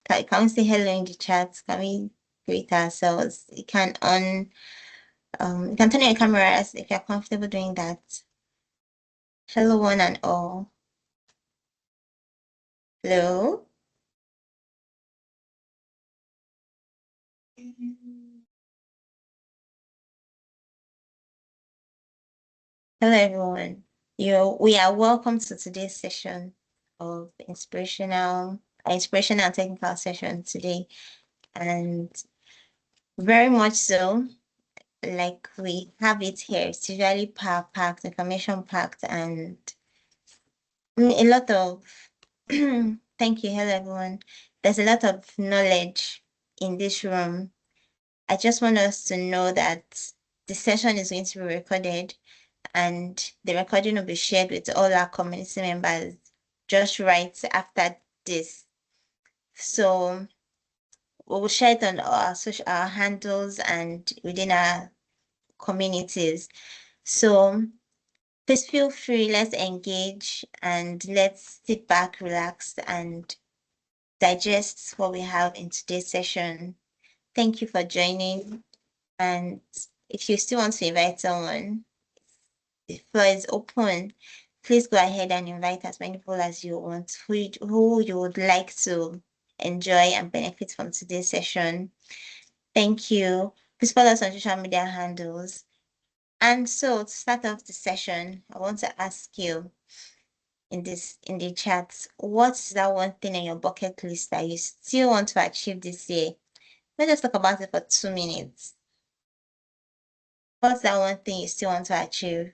can we say hello in the chat? Can we greet ourselves? You can turn on your cameras if you're comfortable doing that. Hello, one and all. Hello. Hello, everyone. We are welcome to today's session of inspirational technical session today, and very much so, like we have it here. It's usually power packed, information packed, and a lot of thank you. Hello, everyone. There's a lot of knowledge in this room. I just want us to know that the session is going to be recorded, and the recording will be shared with all our community members just right after this. So we'll share it on our handles and within our communities. So please feel free, let's engage and let's sit back, relax, and digest what we have in today's session. Thank you for joining. And if you still want to invite someone, the floor is open. Please go ahead and invite as many people as you want, who you would like to enjoy and benefit from today's session. Thank you. Please follow us on social media handles. And so to start off the session, I want to ask you in the chat, what's that one thing on your bucket list that you still want to achieve this year? Let's just talk about it for 2 minutes. What's that one thing you still want to achieve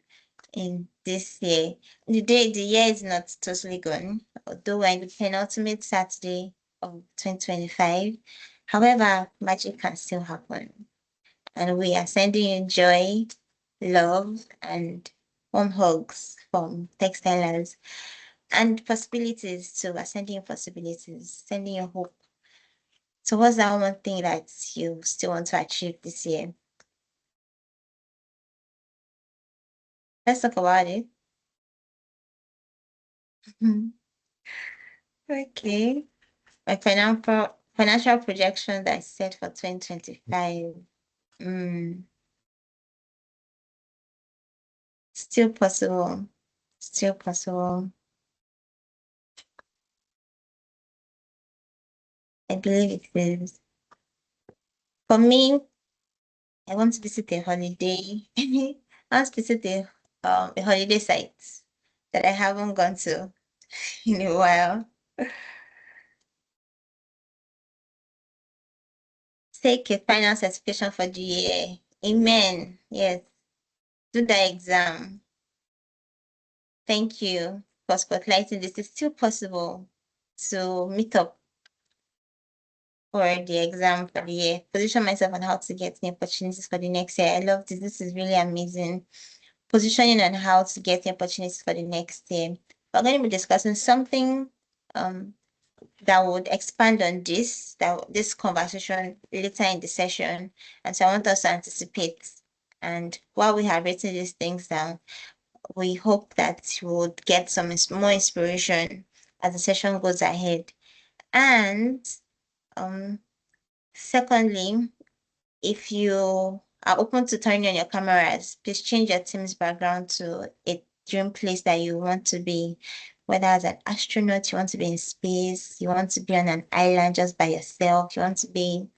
in this year? The year is not totally gone, although we're in the penultimate Saturday of 2025. However, magic can still happen. And we are sending you joy, love, and warm hugs from TechStylers. And possibilities too. We're sending you possibilities, sending you hope. So what's that one thing that you still want to achieve this year? Let's talk about it. Okay. My financial projection that I set for 2025. Mm, still possible. Still possible. I believe it is. For me, I want to visit a holiday. I want to visit a holiday site that I haven't gone to in a while. Take a final certification for the year. Amen. Yes. Do the exam. Thank you for spotlighting this. It's still possible to meet up for the exam for the year. Position myself on how to get the opportunities for the next year. I love this. This is really amazing. Positioning on how to get the opportunities for the next year. We're going to be discussing something that would expand on this conversation later in the session. And so I want us to anticipate. And while we have written these things down, we hope that you would get some more inspiration as the session goes ahead. And secondly, if you are open to turning on your cameras, please change your team's background to a dream place that you want to be. Whether as an astronaut, you want to be in space, you want to be on an island just by yourself, you want to be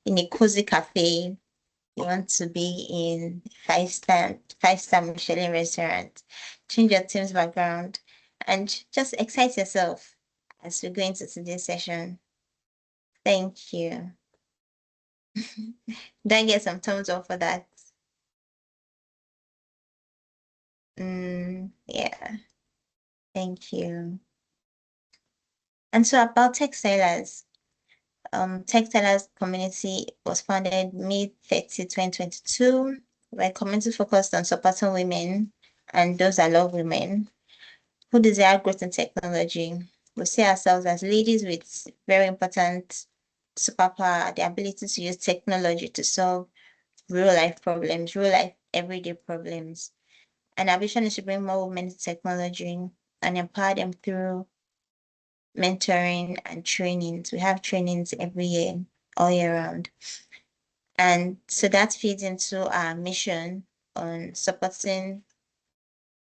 in a cozy cafe, you want to be in five-star Michelin restaurant. Change your team's background and just excite yourself as we go into today's session. Thank you. Then get some thumbs up for that. Yeah, thank you. And so about TechStylers, TechStylers community was founded mid-30 2022. We're a community focused on supporting women and those that love women who desire growth in technology. We see ourselves as ladies with very important superpower, the ability to use technology to solve real life problems, real life everyday problems. And our vision is to bring more women to technology and empower them through mentoring and trainings. We have trainings every year, all year round. And so that feeds into our mission on supporting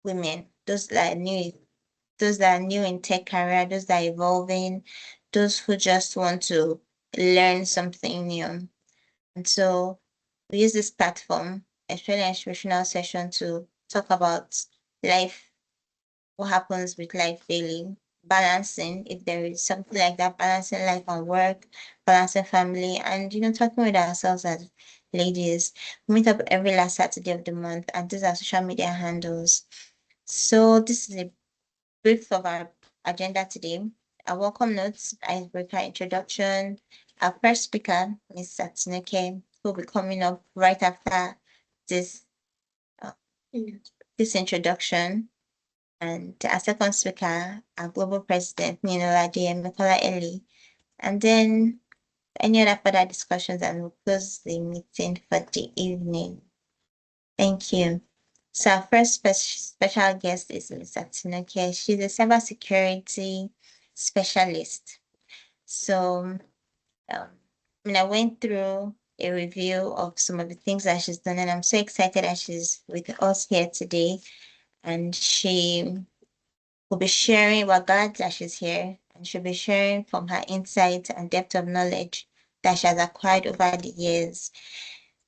women, those that are new in tech career, those that are evolving, those who just want to learn something new. And so we use this platform, especially inspirational session, to talk about life, what happens with life daily, balancing, if there is something like that, balancing life and work, balancing family, and talking with ourselves as ladies. We meet up every last Saturday of the month, and these are social media handles. So this is a brief of our agenda today. Our welcome notes, icebreaker introduction. Our first speaker, Ms. Atinuke, will be coming up right after this uh, this introduction. And our second speaker, our global president, Nihinlola Adeyemi. And then any other further discussions, and we'll close the meeting for the evening. Thank you. So our first special guest is Ms. Atinuke. She's a cybersecurity specialist. So I went through a review of some of the things that she's done, and I'm so excited that she's with us here today. And she will be sharing, we're glad that she's here, and she'll be sharing from her insight and depth of knowledge that she has acquired over the years.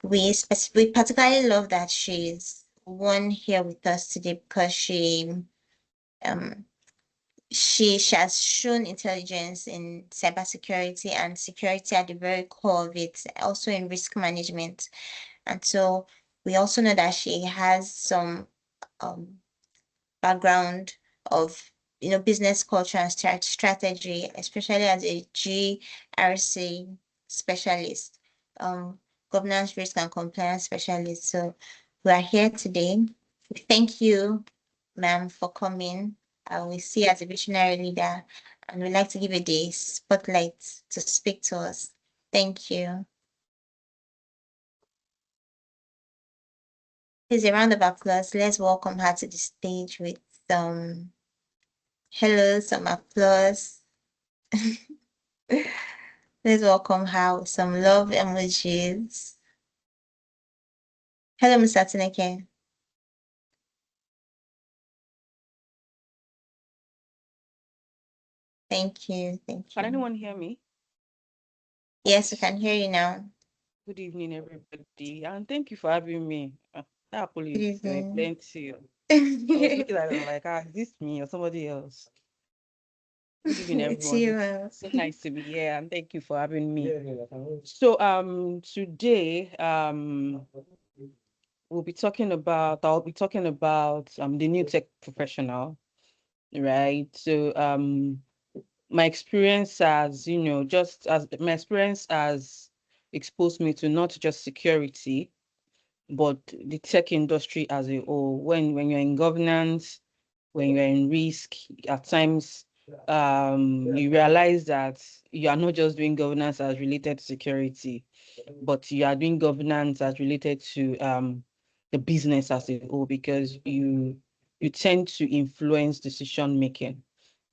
We particularly love that she's one here with us today because she has shown intelligence in cybersecurity and security at the very core of it, also in risk management. And so we also know that she has some background of business culture and strategy, especially as a GRC specialist, governance risk and compliance specialist. So we are here today. Thank you, ma'am, for coming. We see you as a visionary leader, and we'd like to give you the spotlight to speak to us. Thank you. Please, a round of applause. Let's welcome her to the stage with some hello, some applause. Let's welcome her with some love emojis. Hello, Ms. Atinuke. Thank you. Thank you. Can anyone hear me? Yes, we can hear you now. Good evening, everybody, and thank you for having me. That Good police evening. plenty. I was looking at it like, is this me or somebody else? Good evening, It's everyone. you. It's so nice to be here, and thank you for having me. So, today, I'll be talking about the new tech professional, right? So, my experience as my experience has exposed me to not just security, but the tech industry as a whole. When you're in governance, when you're in risk, at times you realize that you are not just doing governance as related to security, but you are doing governance as related to the business as a whole, because you tend to influence decision making,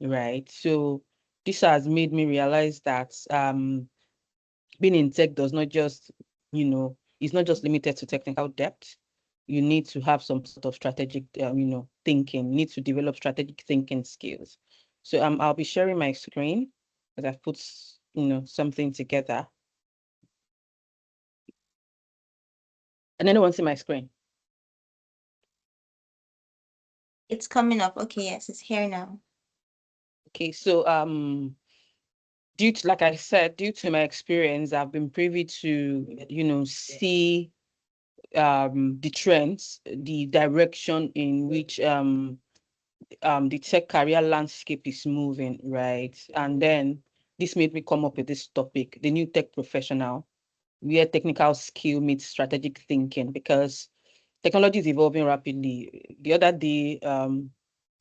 right? So this has made me realize that being in tech does not just, it's not just limited to technical depth. You need to have some sort of strategic, thinking. You need to develop strategic thinking skills. So I'll be sharing my screen as I've put, something together. And anyone see my screen? It's coming up. Okay, yes, it's here now. Okay, so like I said, due to my experience, I've been privy to, see the trends, the direction in which the tech career landscape is moving, right? And then this made me come up with this topic, the new tech professional, where technical skill meets strategic thinking, because technology is evolving rapidly. The other day,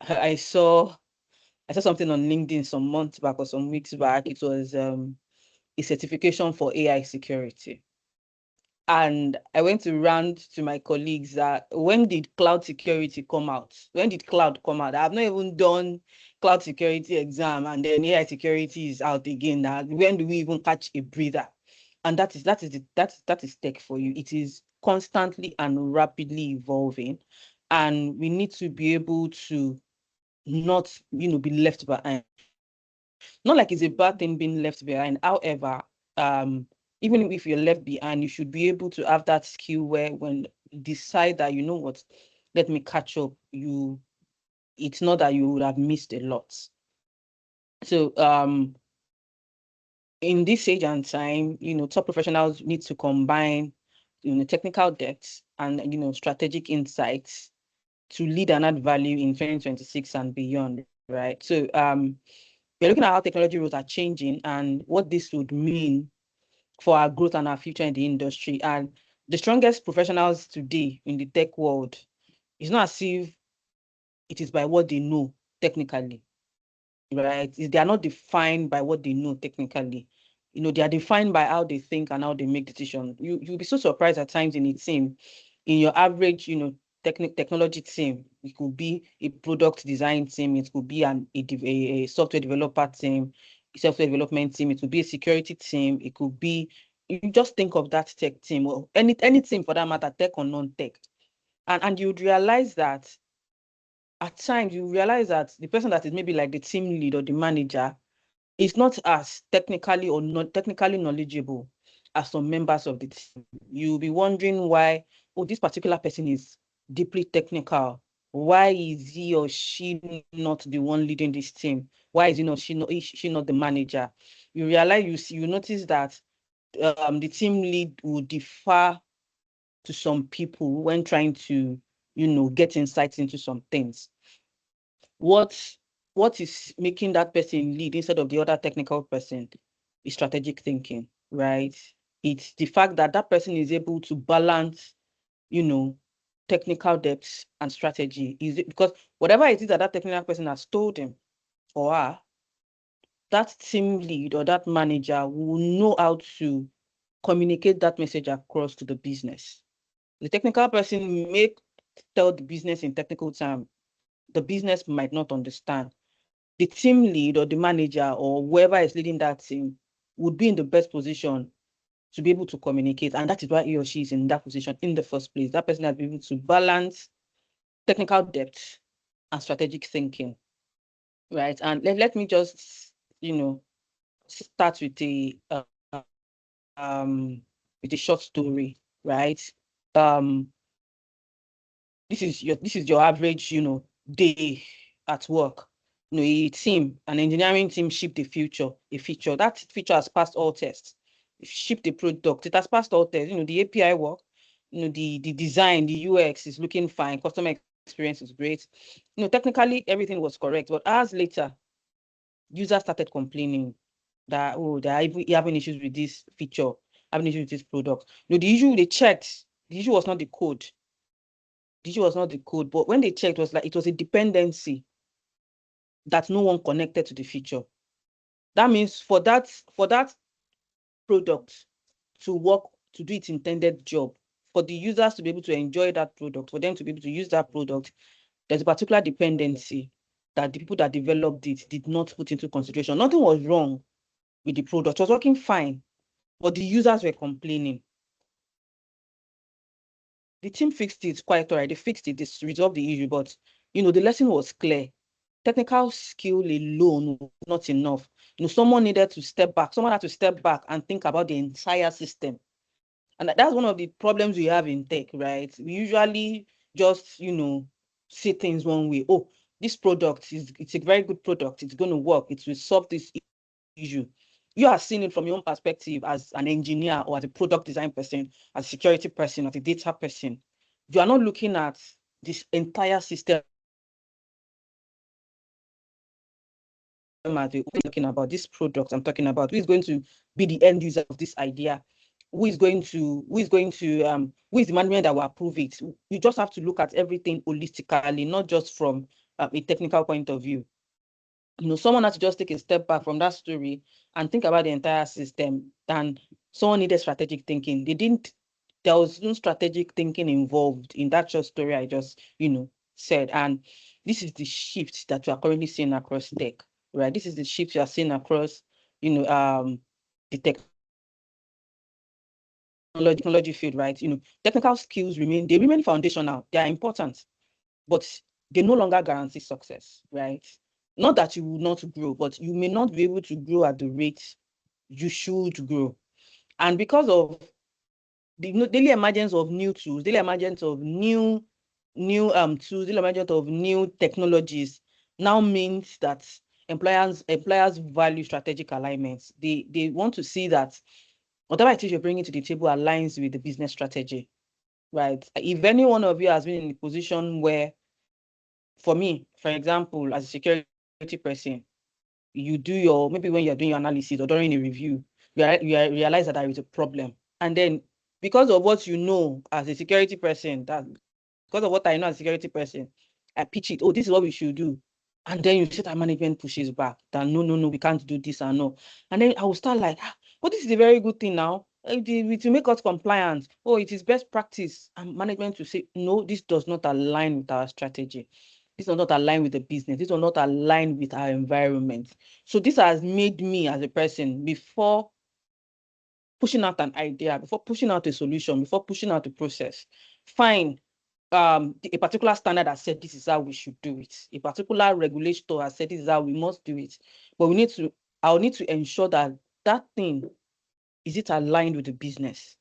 I saw something on LinkedIn some months back or some weeks back. It was a certification for AI security. And I went to rant to my colleagues that when did cloud security come out? When did cloud come out? I've not even done cloud security exam, and then AI security is out again. Now, when do we even catch a breather? And that is tech for you. It is constantly and rapidly evolving, and we need to be able to not, be left behind. Not like it's a bad thing being left behind. However, even if you're left behind, you should be able to have that skill where when you decide that, you know what, let me catch up, it's not that you would have missed a lot. So in this age and time, top professionals need to combine, technical depth and, strategic insights to lead and add value in 2026 and beyond, right? So we're looking at how technology roles are changing and what this would mean for our growth and our future in the industry. And the strongest professionals today in the tech world, it's not as if it is by what they know technically, right? They are not defined by what they know technically. They are defined by how they think and how they make decisions. You'll be so surprised at times in a team, in your average, technology team. It could be a product design team. It could be a software developer team, a software development team. It could be a security team. It could be, you just think of that tech team or any team for that matter, tech or non-tech. And you'd realize that at times you realize that the person that is maybe like the team lead or the manager is not as technically or not technically knowledgeable as some members of the team. You'll be wondering why, oh, this particular person is deeply technical. Why is he or she not the one leading this team? Why is she not the manager? You realize, you notice that the team lead will differ to some people when trying to, get insights into some things. What is making that person lead instead of the other technical person is strategic thinking, right? It's the fact that that person is able to balance, technical depth and strategy. Is it because whatever it is that that technical person has told him or her, that team lead or that manager will know how to communicate that message across to the business. The technical person may tell the business in technical terms, the business might not understand. The team lead or the manager or whoever is leading that team would be in the best position to be able to communicate. And that is why he or she is in that position in the first place. That person has been able to balance technical depth and strategic thinking, right? And let me just, start with a short story, right? Um, this is your average, day at work. An engineering team shipped a feature. That feature has passed all tests. Shipped a product, it has passed all tests. The API work, the design, the UX is looking fine, customer experience is great. Technically everything was correct, but hours later, users started complaining that, oh, they're having issues with this feature, having issues with this product. The issue they checked, the issue was not the code. The issue was not the code, but when they checked, it was a dependency that no one connected to the feature. That means for that product to work, to do its intended job, for the users to be able to enjoy that product, for them to be able to use that product, there's a particular dependency that the people that developed it did not put into consideration. Nothing was wrong with the product. It was working fine, but the users were complaining. The team fixed it quite all right. They fixed it, they resolved the issue, but the lesson was clear. Technical skill alone was not enough. Someone needed to step back. Someone had to step back and think about the entire system. And that's one of the problems we have in tech, right? We usually just, see things one way. Oh, this product it's a very good product. It's going to work. It will solve this issue. You are seeing it from your own perspective as an engineer or as a product design person, as a security person, as a data person. You are not looking at this entire system talking about this product I'm talking about, who is going to be the end user of this idea, who is the management that will approve it. You just have to look at everything holistically, not just from a technical point of view. Someone has to just take a step back from that story and think about the entire system. And someone needed strategic thinking. They didn't there was no strategic thinking involved in that short story I just, said. And this is the shift that we are currently seeing across tech, right? This is the shift we are seeing across, the technology field, right? Technical skills remain foundational. They are important, but they no longer guarantee success, right? Not that you will not grow, but you may not be able to grow at the rate you should grow. And because of the daily emergence of new tools, daily emergence of new tools, daily emergence of new technologies now means that employers value strategic alignments. They want to see that whatever it is you're bringing to the table aligns with the business strategy, right? If any one of you has been in a position where, for me, for example, as a security person, you do maybe when you're doing your analysis or during a review, you realize that there is a problem. And then because of what you know as a security person, because of what I know as a security person, I pitch it, oh, this is what we should do. And then you see that management pushes back, that no, we can't do this and no. And then I will start like, but this is a very good thing now. It will make us compliant. Oh, it is best practice. And management will say, no, this does not align with our strategy. This does not align with the business. This does not align with our environment. So this has made me as a person, before pushing out an idea, before pushing out a solution, before pushing out a process, find a particular standard has said this is how we should do it. A particular regulator has said this is how we must do it. But I'll need to ensure that that thing, is it aligned with the business?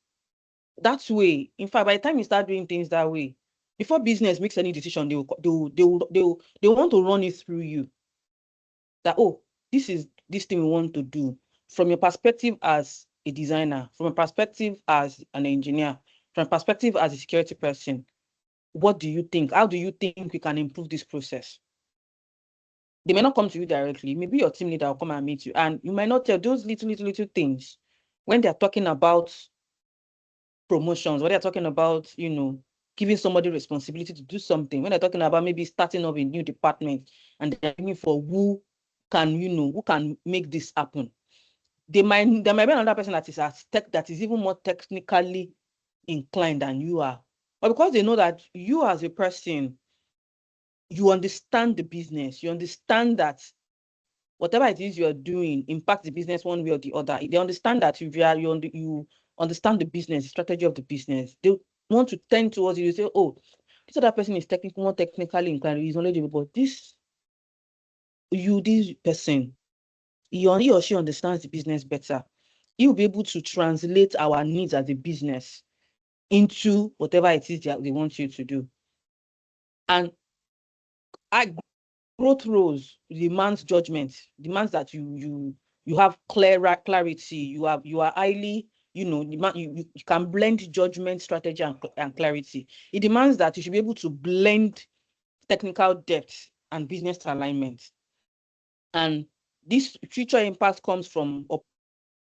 That way, in fact, by the time you start doing things that way, before business makes any decision, they want to run it through you. That, oh, this is this thing we want to do. From your perspective as a designer, from a perspective as an engineer, from a perspective as a security person, what do you think? How do you think we can improve this process? They may not come to you directly. Maybe your team leader will come and meet you, and you might not tell those little things when they're talking about promotions, when they're talking about, giving somebody responsibility to do something, when they're talking about maybe starting up a new department and they're looking for who can make this happen. There might be another person that is that is even more technically inclined than you are. But because they know that you as a person, you understand the business, you understand that whatever it is you're doing impacts the business one way or the other. They understand that you understand the business, the strategy of the business. They want to tend towards you. You say, oh, this other person is more technically inclined, he's knowledgeable, but this person, he or she understands the business better. He will be able to translate our needs as a business into whatever it is that they want you to do. And growth roles demands judgment, demands that you have clarity. You are highly, you can blend judgment, strategy, and clarity. It demands that you should be able to blend technical depth and business alignment. And this future impact comes from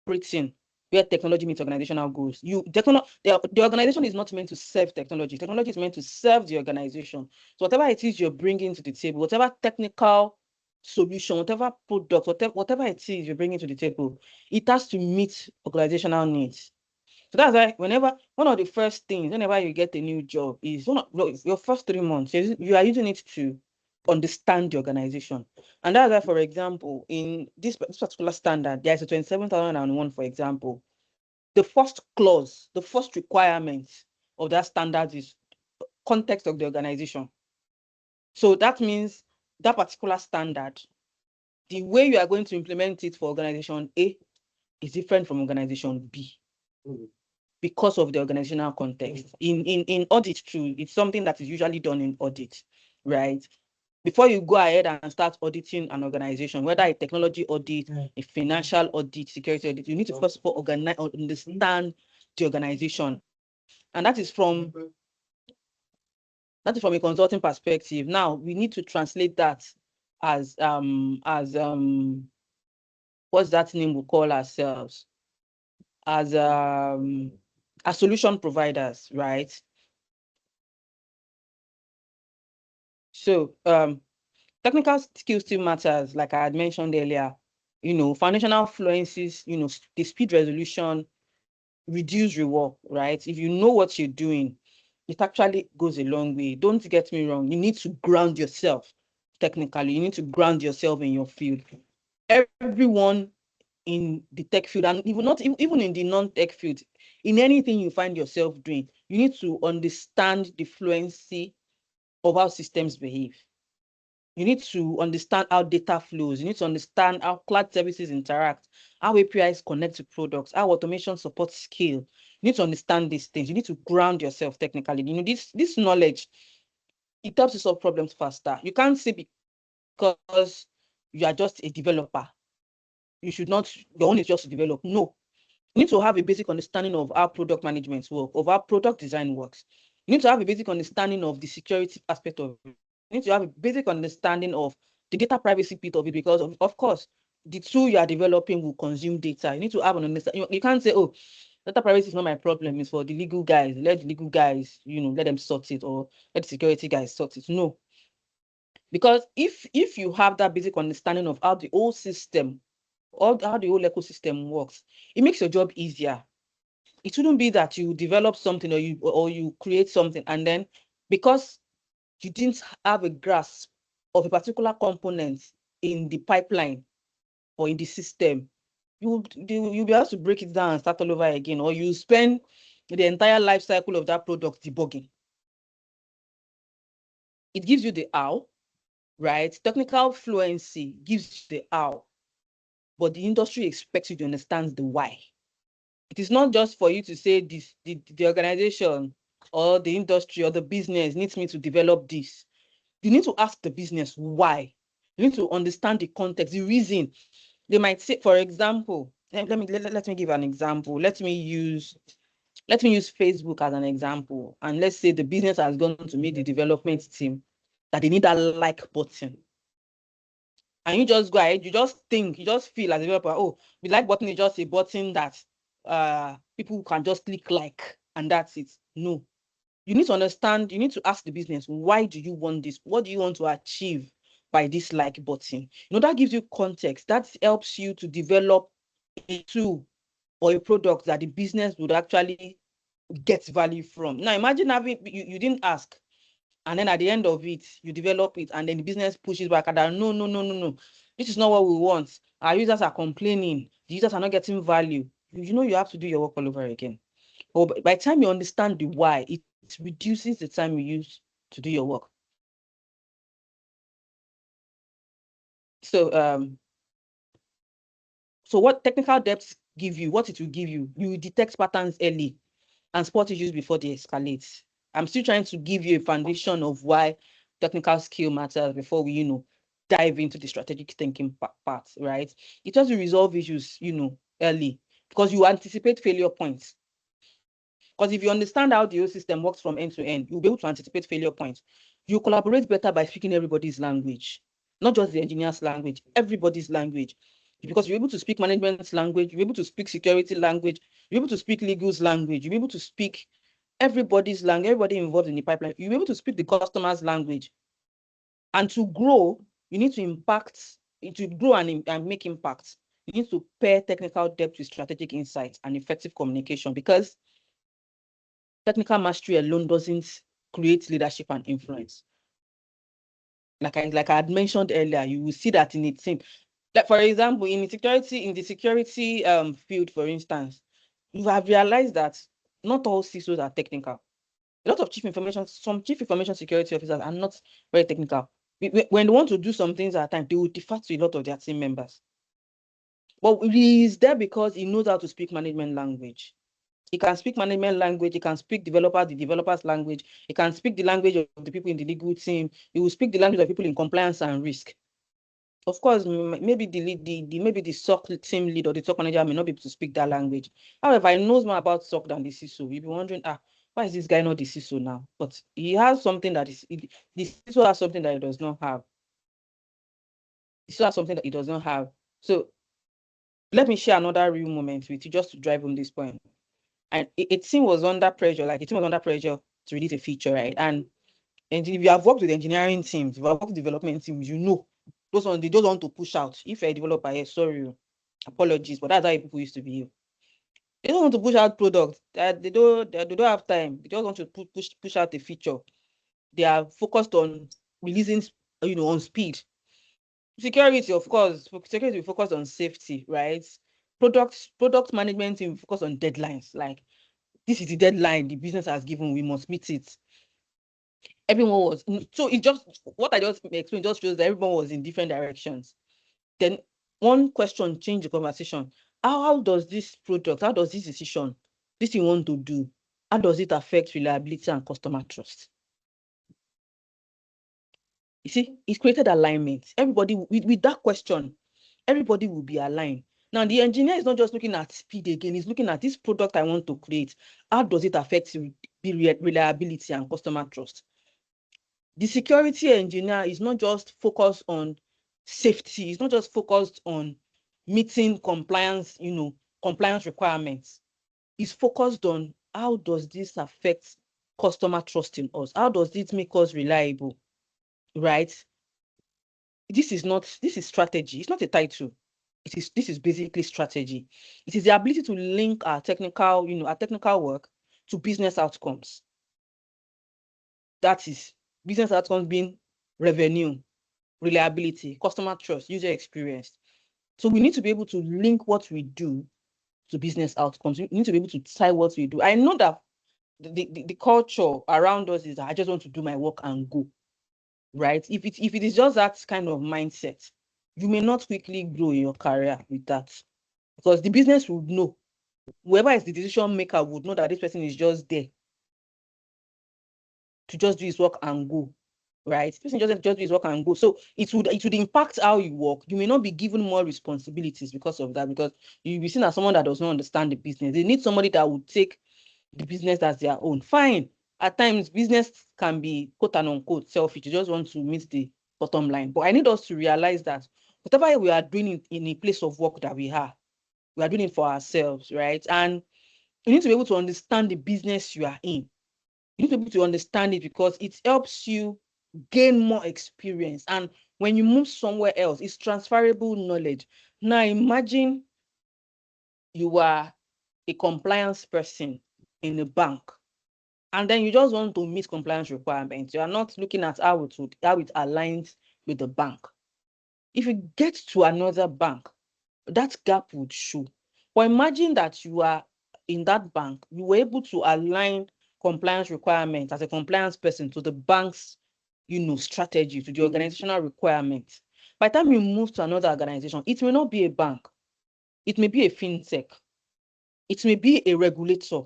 operating where technology meets organizational goals. The organization is not meant to serve technology. Technology is meant to serve the organization. So whatever it is you're bringing to the table, whatever technical solution, whatever product, whatever it is you're bringing to the table, it has to meet organizational needs. So that's why one of the first things, whenever you get a new job, is your first 3 months, you are using it to understand the organization. And that's why, for example, in this particular standard, there is a 27,001, for example. The first clause, the first requirement of that standard is context of the organization. So that means that particular standard, the way you are going to implement it for organization A is different from organization B. Because of the organizational context. In audit too, it's something that is usually done in audit, right? Before you go ahead and start auditing an organization, whether a technology audit, a financial audit, security audit, you need to first of all understand the organization. And that is from a consulting perspective. Now we need to translate that as what's that name we call ourselves? As solution providers, right? So technical skills still matters, like I had mentioned earlier. Foundational fluencies, the speed resolution, reduce rework, right? If you know what you're doing, it actually goes a long way. Don't get me wrong. You need to ground yourself technically. You need to ground yourself in your field. Everyone in the tech field, and even not even in the non-tech field, in anything you find yourself doing, you need to understand the fluency of how systems behave. You need to understand how data flows. You need to understand how cloud services interact, how APIs connect to products, how automation supports scale. You need to understand these things. You need to ground yourself technically. This knowledge, it helps you solve problems faster. You can't say because you are just a developer, you should not, your own is just to develop. No, you need to have a basic understanding of how product management works, of how product design works. You need to have a basic understanding of the security aspect of it. You need to have a basic understanding of the data privacy bit of it, because of course, the tool you are developing will consume data. You need to have an understanding. You can't say, oh, data privacy is not my problem, it's for the legal guys. Let the legal guys, let them sort it, or let the security guys sort it. No. Because if you have that basic understanding of how the whole system, or how the whole ecosystem works, it makes your job easier. It shouldn't be that you develop something, or you create something, and then because you didn't have a grasp of a particular component in the pipeline or in the system, you'll be able to break it down and start all over again, or you spend the entire life cycle of that product debugging. It gives you the how, right? Technical fluency gives you the how, but the industry expects you to understand the why. It is not just for you to say this, the organization or the industry or the business needs me to develop this. You need to ask the business why. You need to understand the context, the reason. They might say, for example, let me give an example. Let me use Facebook as an example. And let's say the business has gone to meet the development team that they need that like button. And you just go ahead, you just feel as a developer, oh, the like button is just a button that people can just click like, and that's it. No. You need to understand, you need to ask the business, why do you want this? What do you want to achieve by this like button? That gives you context. That helps you to develop a tool or a product that the business would actually get value from. Now, imagine you didn't ask, and then at the end of it, you develop it, and then the business pushes back and that, no, no, no, no, no. This is not what we want. Our users are complaining. The users are not getting value. You have to do your work all over again. But by the time you understand the why, it reduces the time you use to do your work. So so what technical depth give you, what it will give you, you will detect patterns early and spot issues before they escalate. I'm still trying to give you a foundation of why technical skill matters before we, dive into the strategic thinking part, right? It helps you resolve issues, early, because you anticipate failure points. Because if you understand how the whole system works from end to end, you'll be able to anticipate failure points. You collaborate better by speaking everybody's language, not just the engineer's language, everybody's language. Because you're able to speak management's language, you're able to speak security language, you're able to speak legal's language, you're able to speak everybody's language, everybody involved in the pipeline. You're able to speak the customer's language. And to grow, you need to grow and make impact. You need to pair technical depth with strategic insight and effective communication, because technical mastery alone doesn't create leadership and influence. Like I had mentioned earlier, you will see that in a team. Like, for example, in the security field, for instance, you have realized that not all CISOs are technical. A lot of some chief information security officers are not very technical. When they want to do some things at a time, they will defer to a lot of their team members. But he is there because he knows how to speak management language. He can speak management language. He can speak the developer's language. He can speak the language of the people in the legal team. He will speak the language of people in compliance and risk. Of course, maybe the SOC team lead or the SOC manager may not be able to speak that language. However, he knows more about SOC than the CISO. You'll be wondering, why is this guy not the CISO now? But he has something the CISO has something that he does not have. The CISO has something that he does not have. So let me share another real moment with you just to drive home this point. And a team was under pressure, to release a feature, right? And if you have worked with engineering teams, if you have worked with development teams, they just want to push out. If you're a developer, sorry, apologies, but that's how people used to be. They don't want to push out products. They don't have time. They just want to push out a feature. They are focused on releasing, on speed. Security, of course, security will focus on safety, right? Product management will focus on deadlines. Like, this is the deadline the business has given, we must meet it. Everyone was, so it just, what I just explained just shows that everyone was in different directions. Then one question changed the conversation. How does this product, how does this decision, this you want to do, how does it affect reliability and customer trust? You see, it created alignment. Everybody, with that question, everybody will be aligned. Now, the engineer is not just looking at speed again, he's looking at this product I want to create. How does it affect reliability and customer trust? The security engineer is not just focused on safety, he's not just focused on meeting compliance, compliance requirements. He's focused on how does this affect customer trust in us? How does it make us reliable? Right? This is strategy. It's not a title. This is basically strategy. It is the ability to link our technical work to business outcomes. That is business outcomes being revenue, reliability, customer trust, user experience. So we need to be able to link what we do to business outcomes. We need to be able to tie what we do. I know that the culture around us is that I just want to do my work and go. Right? If it is just that kind of mindset, you may not quickly grow in your career with that, because the business would know. Whoever is the decision maker would know that this person is just there to just do his work and go. Right? This person just do his work and go. So it would impact how you work. You may not be given more responsibilities because of that, because you'll be seen as someone that does not understand the business. They need somebody that would take the business as their own. Fine. At times, business can be quote and unquote selfish. You just want to meet the bottom line. But I need us to realize that whatever we are doing in a place of work that we are doing it for ourselves, right? And you need to be able to understand the business you are in. You need to be able to understand it because it helps you gain more experience. And when you move somewhere else, it's transferable knowledge. Now imagine you are a compliance person in a bank, and then you just want to meet compliance requirements. You are not looking at how it aligns with the bank. If you get to another bank, that gap would show. But imagine that you are in that bank, you were able to align compliance requirements as a compliance person to the bank's, strategy, to the organizational requirements. By the time you move to another organization, it may not be a bank, it may be a fintech, it may be a regulator.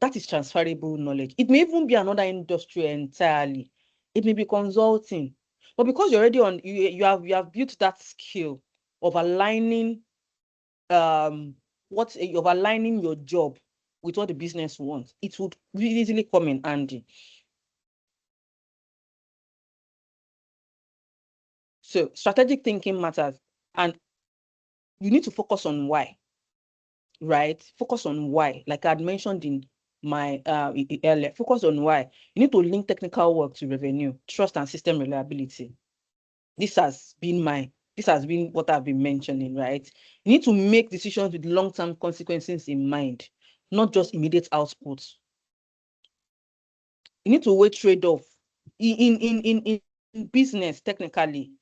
That is transferable knowledge. It may even be another industry entirely. It may be consulting. But because you're already you have built that skill of aligning of aligning your job with what the business wants, it would really easily come in handy. So strategic thinking matters, and you need to focus on why, right? Focus on why, like I had mentioned in my earlier. Focus on why. You need to link technical work to revenue, trust, and system reliability. This has been what I've been mentioning, right? You need to make decisions with long-term consequences in mind, not just immediate outputs. You need to weigh trade-off. In business, technically,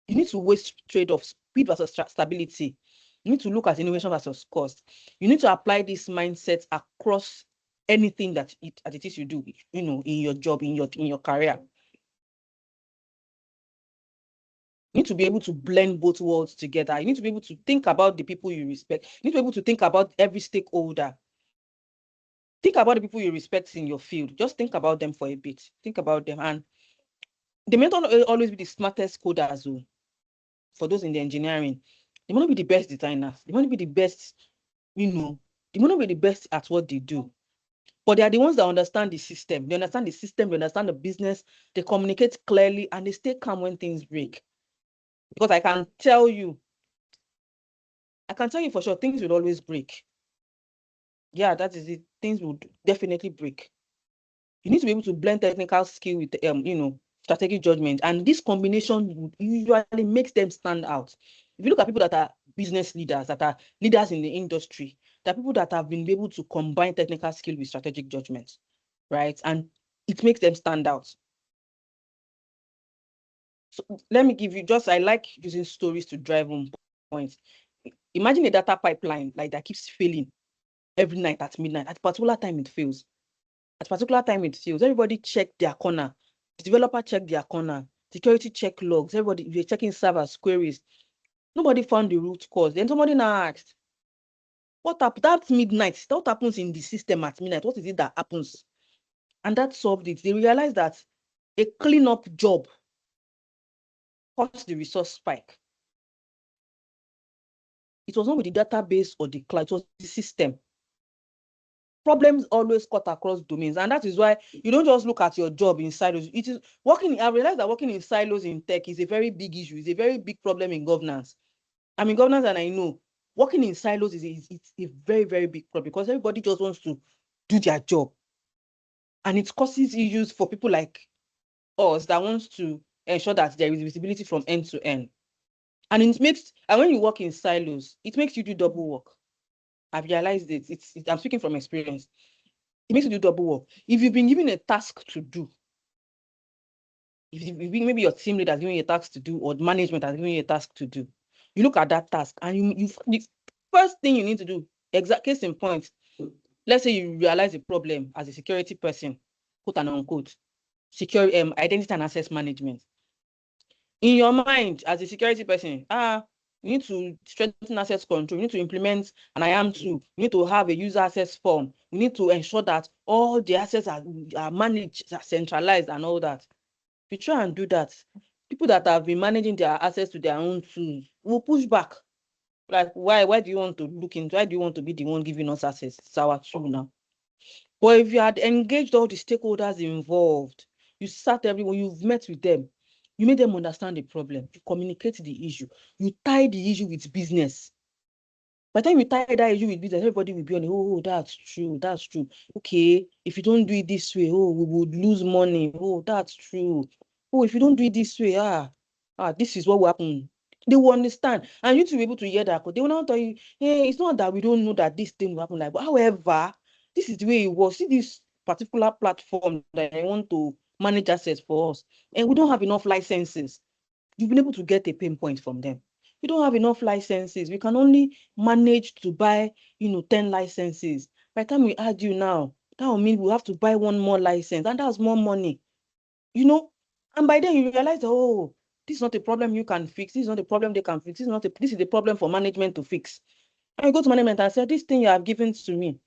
you need to weigh trade-off, speed versus stability. You need to look at innovation versus cost. You need to apply this mindset across anything that it is you do, in your job, in your career. You need to be able to blend both worlds together. You need to be able to think about the people you respect. You need to be able to think about every stakeholder. Think about the people you respect in your field. Just think about them for a bit. Think about them. And they may not always be the smartest coders. For those in the engineering, they may not be the best designers. They may not be the best, they may not be the best at what they do. But they are the ones that understand the system. They understand the system. They understand the business. They communicate clearly, and they stay calm when things break. Because I can tell you for sure, things will always break. Yeah, that is it. Things would definitely break. You need to be able to blend technical skill with, strategic judgment. And this combination usually makes them stand out. If you look at people that are business leaders, that are leaders in the industry, There are people that have been able to combine technical skill with strategic judgment, right? And it makes them stand out. So let me give you I like using stories to drive home points. Imagine a data pipeline like that keeps failing every night at midnight. At a particular time, it fails. At a particular time, it fails. Everybody check their corner. The developer check their corner. Security check logs. Everybody, we're checking servers, queries. Nobody found the root cause. Then somebody now asked, what happened? That's midnight. What happens in the system at midnight? What is it that happens? And that solved it. They realized that a cleanup job caused the resource spike. It was not with the database or the cloud, it was the system. Problems always cut across domains, and that is why you don't just look at your job in silos. It is working. I realize that working in silos in tech is a very big issue. It's a very big problem in governance. I'm in governance, and I know working in silos is a very, very big problem because everybody just wants to do their job, and it causes issues for people like us that wants to ensure that there is visibility from end to end. And when you work in silos, it makes you do double work. I've realized it. I'm speaking from experience. It makes you do double work. If you've been given a task to do, if maybe your team leader has given you a task to do, or management has given you a task to do, you look at that task and the first thing you need to do, exact case in point, let's say you realize a problem as a security person, quote and unquote, identity and access management. In your mind, as a security person, you need to strengthen access control. You need to implement an IAM tool. You need to have a user access form. You need to ensure that all the access are managed, are centralized, and all that. If you try and do that, people that have been managing their access to their own tools will push back. Like, why do you want to look into? Why do you want to be the one giving us access? It's our tool now. But if you had engaged all the stakeholders involved, you sat everyone, you've met with them, you made them understand the problem, you communicate the issue, you tie the issue with business. By the time you tie that issue with business, everybody will be on, oh, that's true, that's true. Okay, if you don't do it this way, oh, we would lose money. Oh, that's true. Oh, if you don't do it this way, this is what will happen. They will understand. And you to be able to hear that, they will not tell you, hey, it's not that we don't know that this thing will happen like, but however, this is the way it was. See this particular platform that I want to manage access for us, and we don't have enough licenses. You've been able to get a pain point from them. We don't have enough licenses. We can only manage to buy, 10 licenses. By the time we add you now, that will mean we have to buy one more license, and that's more money, And by then you realize, oh, this is not a problem you can fix. This is not a problem they can fix. This is a problem for management to fix. And you go to management and say, this thing you have given to me,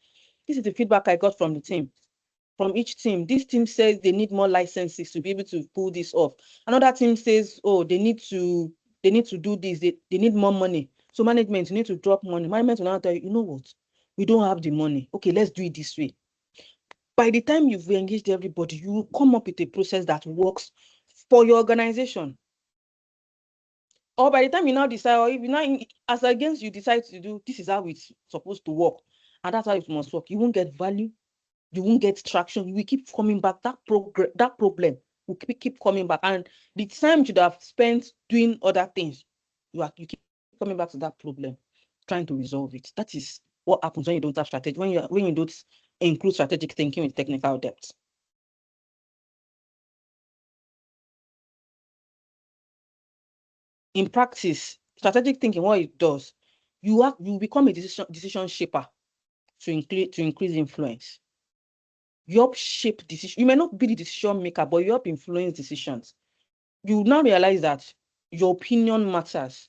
this is the feedback I got from the team. From each team, this team says they need more licenses to be able to pull this off. Another team says, oh, they need to do this. They need more money. So management, you need to drop money. Management will now tell you, you know what? We don't have the money. Okay, let's do it this way. By the time you've engaged everybody, you will come up with a process that works for your organization. Or by the time you now decide, or if you now, as against you decide to do, this is how it's supposed to work, and that's how it must work, you won't get value, you won't get traction, you will keep coming back. That problem will keep coming back, and the time you should have spent doing other things, you keep coming back to that problem, trying to resolve it. That is what happens when you don't have strategy, when you don't include strategic thinking with technical depth. In practice, strategic thinking, what it does, you become a decision shaper to increase influence. You help shape decision. You may not be the decision maker, but you help influence decisions. You now realize that your opinion matters.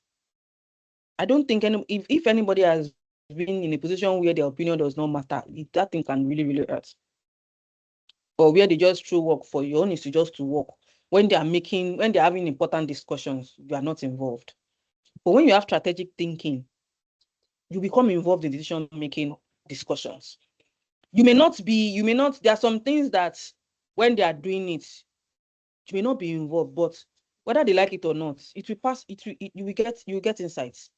I don't think if anybody has been in a position where their opinion does not matter, that thing can really, really hurt. Or where they just throw work for you, own is to just to work. When they're having important discussions, you are not involved. But when you have strategic thinking, you become involved in decision-making discussions. There are some things that when they are doing it, you may not be involved, but whether they like it or not, it will pass, you will get insights.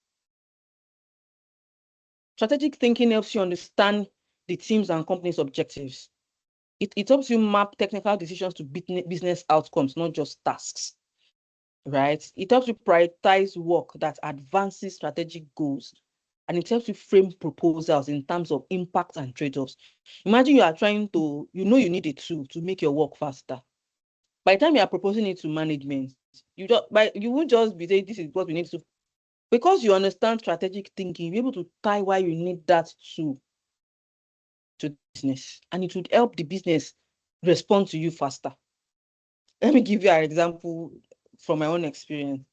Strategic thinking helps you understand the team's and company's objectives. It helps you map technical decisions to business outcomes, not just tasks, right? It helps you prioritize work that advances strategic goals. and it helps you frame proposals in terms of impact and trade-offs. Imagine you are trying to, you need a tool to make your work faster. By the time you are proposing it to management, you won't just be saying this is what we need to, because you understand strategic thinking, you'll be able to tie why you need that tool to the business, and it would help the business respond to you faster. Let me give you an example from my own experience.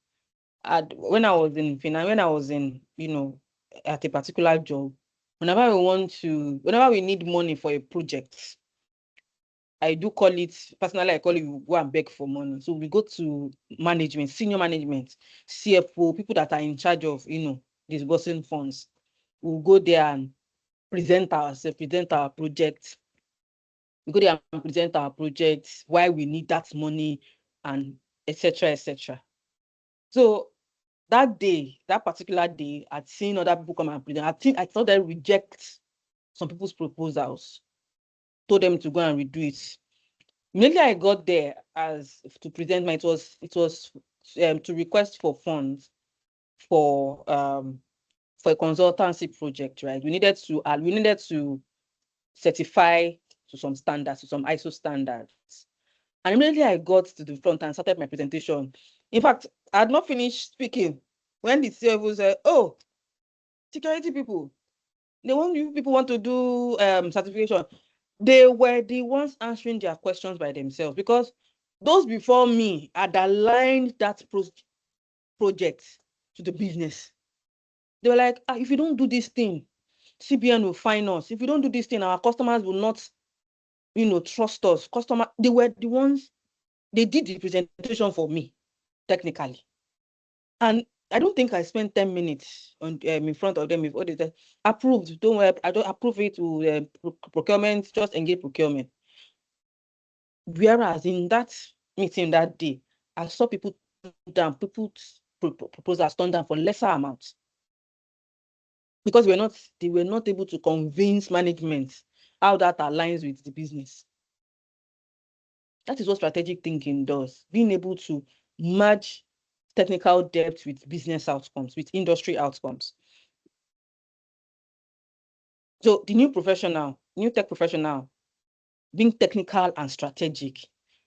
When I was in finance, when I was in, at a particular job, whenever we need money for a project, I do call it, personally, I call it, we go and beg for money. So we go to management, senior management, CFO, people that are in charge of, disbursing funds. We'll go there and present our project. We go there and present our project, why we need that money, and etc. etc. So that particular day, I'd seen other people come and present. I saw them reject some people's proposals, told them to go and redo it. Immediately I got there as to present it was to request for funds for a consultancy project, right? We needed to certify to some standards, to some ISO standards. And immediately I got to the front and started my presentation. In fact, I had not finished speaking when the CFO said, "Oh, security people, people want to do certification." They were the ones answering their questions by themselves, because those before me had aligned that project to the business. They were like, if you don't do this thing, CBN will fine us. If you don't do this thing, our customers will not, trust us. They were the ones, they did the presentation for me, technically. And I don't think I spent 10 minutes in front of them with all the approved. Don't worry, I don't approve it to procurement, just engage procurement. Whereas in that meeting that day, I saw people down, people's proposals turned down for lesser amounts, because they were not able to convince management how that aligns with the business. That is what strategic thinking does, being able to merge technical depth with business outcomes, with industry outcomes. So the new tech professional, being technical and strategic,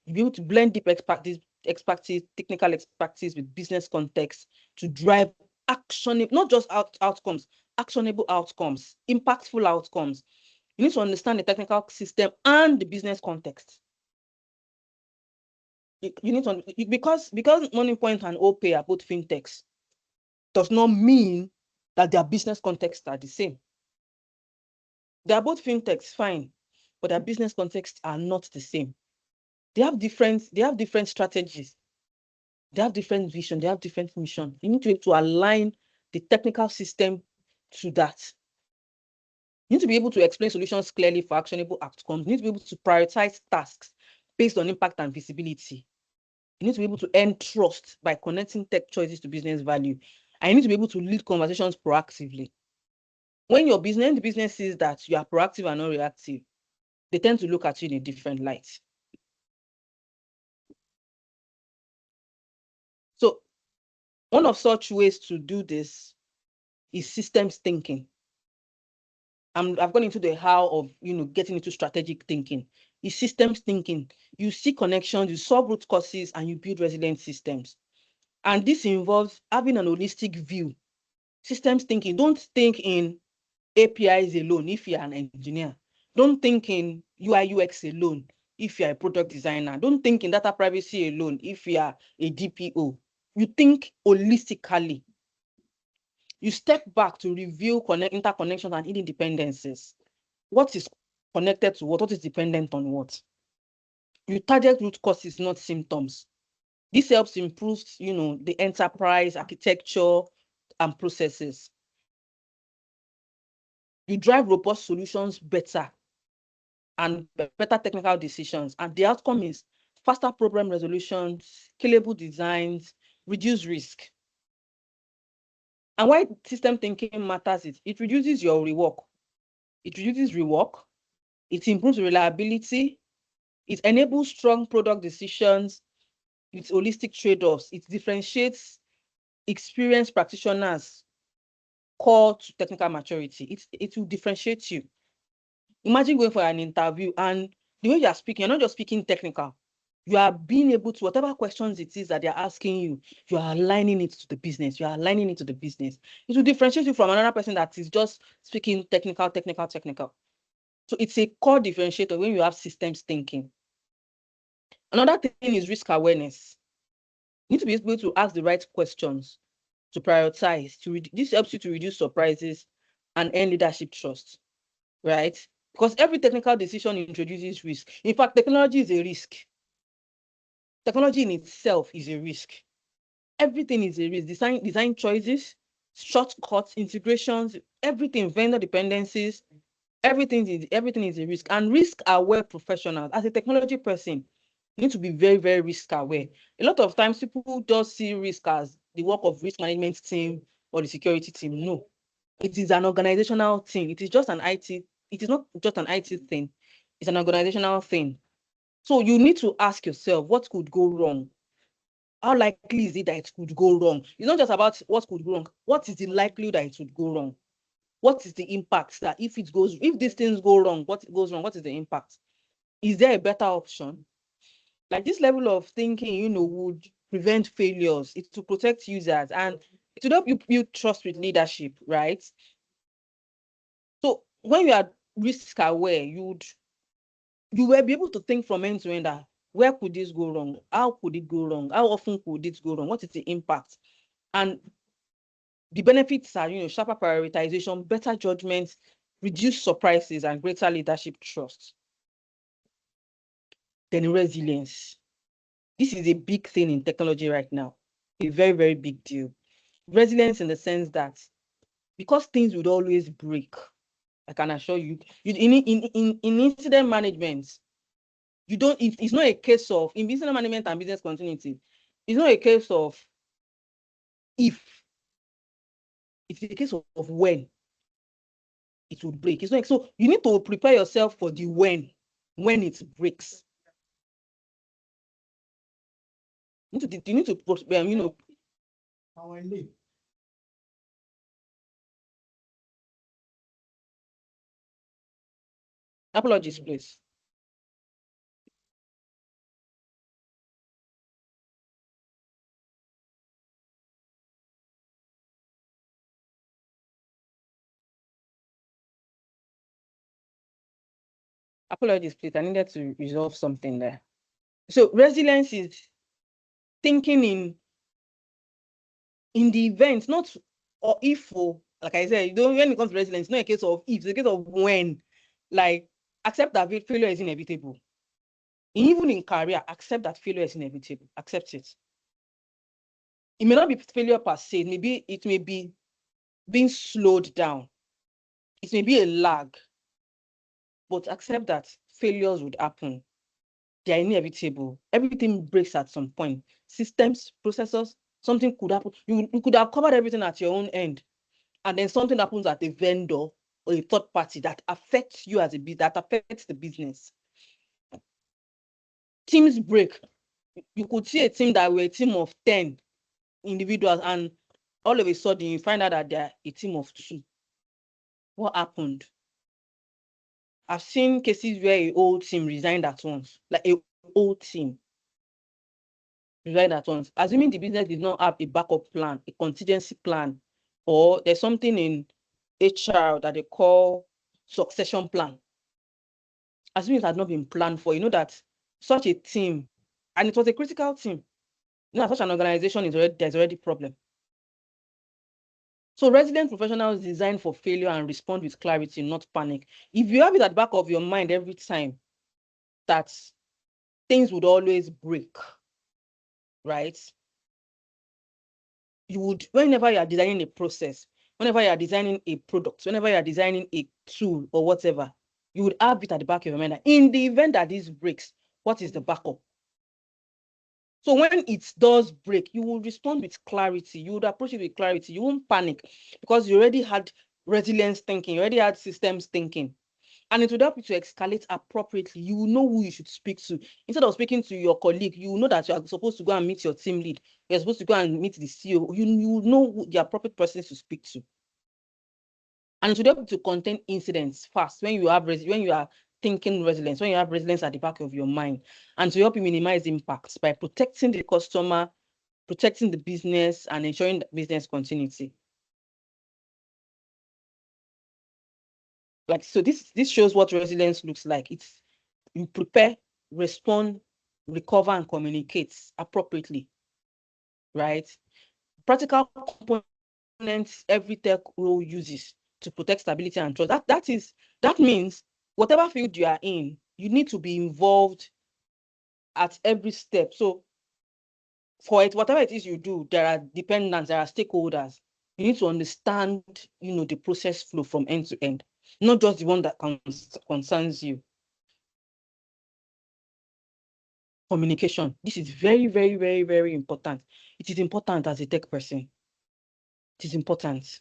you'll be able to blend deep expertise, technical expertise with business context to drive actionable, not just outcomes, actionable outcomes, impactful outcomes. You need to understand the technical system and the business context. You need to, because Moneypoint and OPay are both fintechs, does not mean that their business contexts are the same. They are both fintechs, fine, but their business contexts are not the same. They have different strategies. They have different vision. They have different mission. You need to be able to align the technical system to that. You need to be able to explain solutions clearly for actionable outcomes. You need to be able to prioritize tasks based on impact and visibility. You need to be able to earn trust by connecting tech choices to business value. And you need to be able to lead conversations proactively. When the business sees that you are proactive and not reactive, they tend to look at you in a different light. So one of such ways to do this is systems thinking. I've gone into the how of getting into strategic thinking. It's systems thinking. You see connections, you solve root causes, and you build resilient systems. And this involves having an holistic view. Systems thinking. Don't think in APIs alone if you're an engineer. Don't think in UI UX alone if you're a product designer. Don't think in data privacy alone if you're a DPO. You think holistically. You step back to review interconnections and hidden dependencies. What is connected to what? What is dependent on what? You target root causes, not symptoms. This helps improve, the enterprise architecture and processes. You drive robust solutions better and better technical decisions. And the outcome is faster problem resolutions, scalable designs, reduce risk. And why system thinking matters is it reduces your rework. It reduces rework. It improves reliability. It enables strong product decisions with holistic trade-offs. It differentiates experienced practitioners core to technical maturity. It will differentiate you. Imagine going for an interview and the way you are speaking, you're not just speaking technical. You are being able to, whatever questions it is that they're asking you, you are aligning it to the business. You are aligning it to the business. It will differentiate you from another person that is just speaking technical. So it's a core differentiator when you have systems thinking. Another thing is risk awareness. You need to be able to ask the right questions, to prioritize. This helps you to reduce surprises and earn leadership trust, right? Because every technical decision introduces risk. In fact, technology is a risk. Technology in itself is a risk. Everything is a risk. Design choices, shortcuts, integrations, everything, vendor dependencies, everything is a risk. And risk-aware professionals, as a technology person, you need to be very, very risk-aware. A lot of times, people just see risk as the work of risk management team or the security team. No, it is an organizational thing. It is just an IT. It is not just an IT thing. It's an organizational thing. So you need to ask yourself, what could go wrong? How likely is it that it could go wrong? It's not just about what could go wrong. What is the likelihood that it would go wrong? What is the impact that if these things go wrong, what goes wrong? What is the impact? Is there a better option? Like this level of thinking, would prevent failures. It will protect users and it will help you build trust with leadership, right? So when you are risk aware, you will be able to think from end to end. Where could this go wrong? How could it go wrong? How often could it go wrong? What is the impact? And the benefits are, sharper prioritization, better judgment, reduced surprises, and greater leadership trust. Then resilience. This is a big thing in technology right now. A very, very big deal. Resilience in the sense that because things would always break, I can assure you, in incident management, it's not a case of, in business management and business continuity, it's not a case of if, it's a case of when it would break. It's not so you need to prepare yourself for the when it breaks. You need to apologies, please. Apologies, please. I needed to resolve something there. So resilience is thinking in the event, not or if, like I said, when it comes to resilience, it's not a case of if, it's a case of when. Like, accept that failure is inevitable. Even in career, accept that failure is inevitable. Accept it. It may not be failure per se. It may be being slowed down. It may be a lag. But accept that failures would happen. They are inevitable. Everything breaks at some point. Systems, processors, something could happen. You could have covered everything at your own end, and then something happens at a vendor or a third party that affects you as that affects the business. Teams break. You could see a team that were a team of 10 individuals, and all of a sudden you find out that they're a team of 2. What happened? I've seen cases where a whole team resigned at once, like a whole team resigned at once. Assuming the business did not have a backup plan, a contingency plan, or there's something in HR that they call succession plan. Assuming it had not been planned for, that such a team, and it was a critical team, such an organization there's already problem. So resilient professionals design for failure and respond with clarity, not panic. If you have it at the back of your mind every time that things would always break, right? You would, whenever you are designing a process, whenever you are designing a product, whenever you are designing a tool or whatever, you would have it at the back of your mind. In the event that this breaks, what is the backup? So when it does break, you will respond with clarity. You would approach it with clarity. You won't panic because you already had resilience thinking. You already had systems thinking. And it would help you to escalate appropriately. You will know who you should speak to. Instead of speaking to your colleague, you will know that you are supposed to go and meet your team lead. You're supposed to go and meet the CEO. You know who the appropriate person to speak to. And to be able to contain incidents fast when you are thinking resilience, when you have resilience at the back of your mind, and to help you minimize impacts by protecting the customer, protecting the business, and ensuring business continuity. Like, so this shows what resilience looks like. It's you prepare, respond, recover, and communicate appropriately, right? Practical components every tech role uses to protect stability and trust. That means whatever field you are in, you need to be involved at every step. So for it, whatever it is you do, there are dependents, there are stakeholders. You need to understand, the process flow from end to end, not just the one that concerns you. Communication. This is very, very, very, very important. It is important as a tech person. It is important.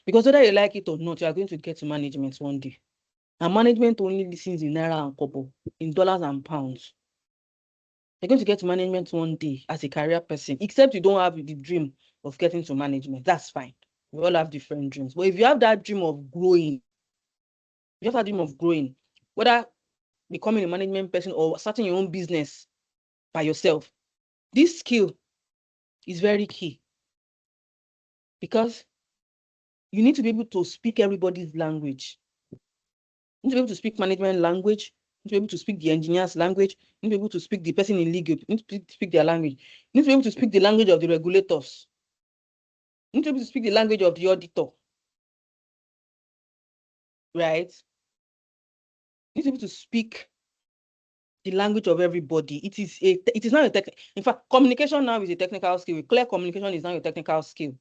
Because whether you like it or not, you are going to get to management one day. And management only listens in naira and kobo, in dollars and pounds. You're going to get to management one day as a career person, except you don't have the dream of getting to management. That's fine. We all have different dreams. But if you have that dream of growing, whether becoming a management person or starting your own business by yourself, this skill is very key, because you need to be able to speak everybody's language. You need to be able to speak management language. You need to be able to speak the engineer's language. You need to be able to speak the person in legal. You need to speak their language. You need to be able to speak the language of the regulators. You need to be able to speak the language of the auditor. Right? You need to be able to speak the language of everybody. It is not a technical. In fact, communication now is a technical skill. Clear communication is now a technical skill.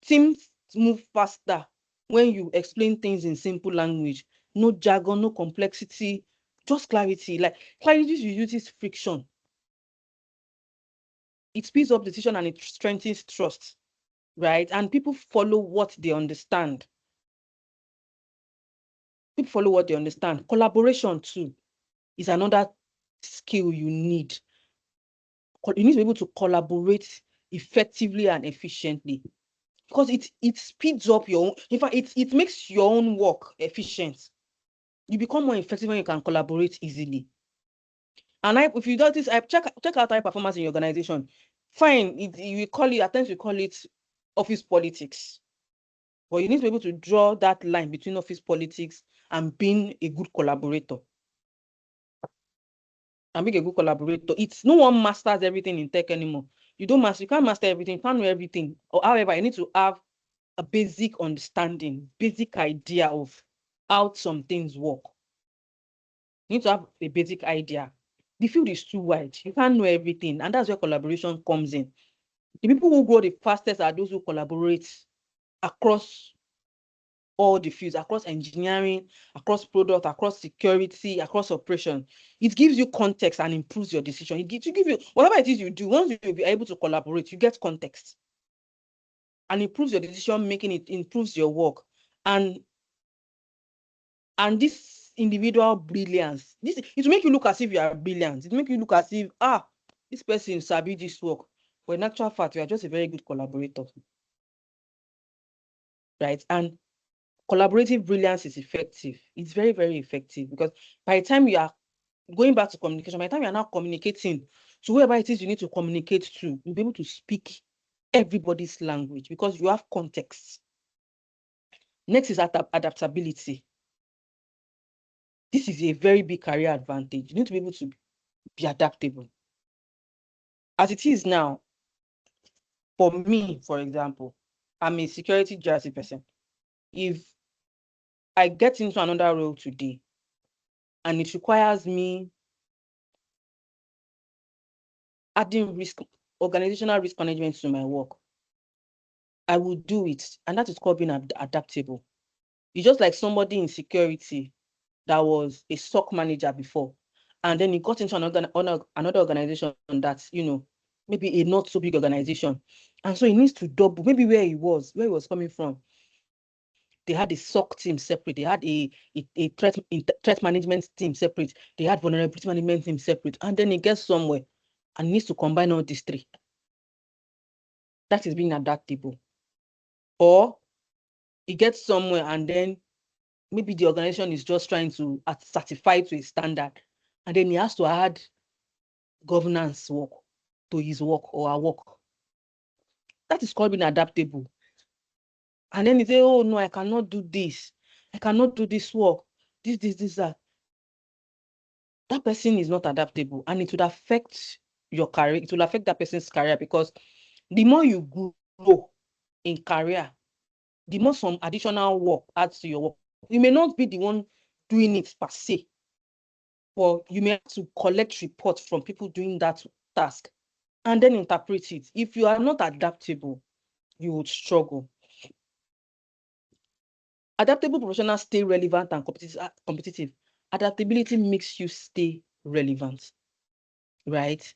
Teams move faster when you explain things in simple language. No jargon, no complexity, just clarity. Like clarity reduces friction. It speeds up decision and it strengthens trust, right? And people follow what they understand. People follow what they understand. Collaboration too is another skill you need. You need to be able to collaborate effectively and efficiently, because it speeds up your own. In fact, it makes your own work efficient. You become more effective when you can collaborate easily. And if you notice, check out high performance in your organization. Fine, at times we call it office politics. But you need to be able to draw that line between office politics and being a good collaborator. It's no one masters everything in tech anymore. You can't master everything, you can't know everything. Or however, you need to have a basic understanding, basic idea of how some things work. You need to have a basic idea. The field is too wide. You can't know everything. And that's where collaboration comes in. The people who grow the fastest are those who collaborate across all the fields, across engineering, across product, across security, across operation. It gives you context and improves your decision. It gives you whatever it is you do. Once you'll be able to collaborate, you get context and improves your decision making. It improves your work, and this individual brilliance. It will make you look as if you are brilliant. It will make you look as if this person sabi this work, but in actual fact, you are just a very good collaborator, right? And collaborative brilliance is effective. It's very, very effective, because by the time you are going back to communication, by the time you are now communicating to whoever it is you need to communicate to, you'll be able to speak everybody's language because you have context. Next is adaptability. This is a very big career advantage. You need to be able to be adaptable. As it is now, for me, for example, I'm a security GRC person. If I get into another role today and it requires me adding organizational risk management to my work, I will do it. And that is called being adaptable. It's just like somebody in security that was a SOC manager before, and then he got into another organization that's, maybe a not so big organization. And so he needs to double, maybe where he was coming from. They had a SOC team separate. They had a threat management team separate. They had vulnerability management team separate. And then he gets somewhere and needs to combine all these three. That is being adaptable. Or he gets somewhere and then maybe the organization is just trying to certify to a standard, and then he has to add governance work to his work or her work. That is called being adaptable. And then he say, oh no, I cannot do this. I cannot do this work. This, that. That person is not adaptable, and it would affect your career. It will affect that person's career, because the more you grow in career, the more some additional work adds to your work. You may not be the one doing it per se, but you may have to collect reports from people doing that task and then interpret it. If you are not adaptable, you would struggle. Adaptable professionals stay relevant and competitive. Adaptability makes you stay relevant, right?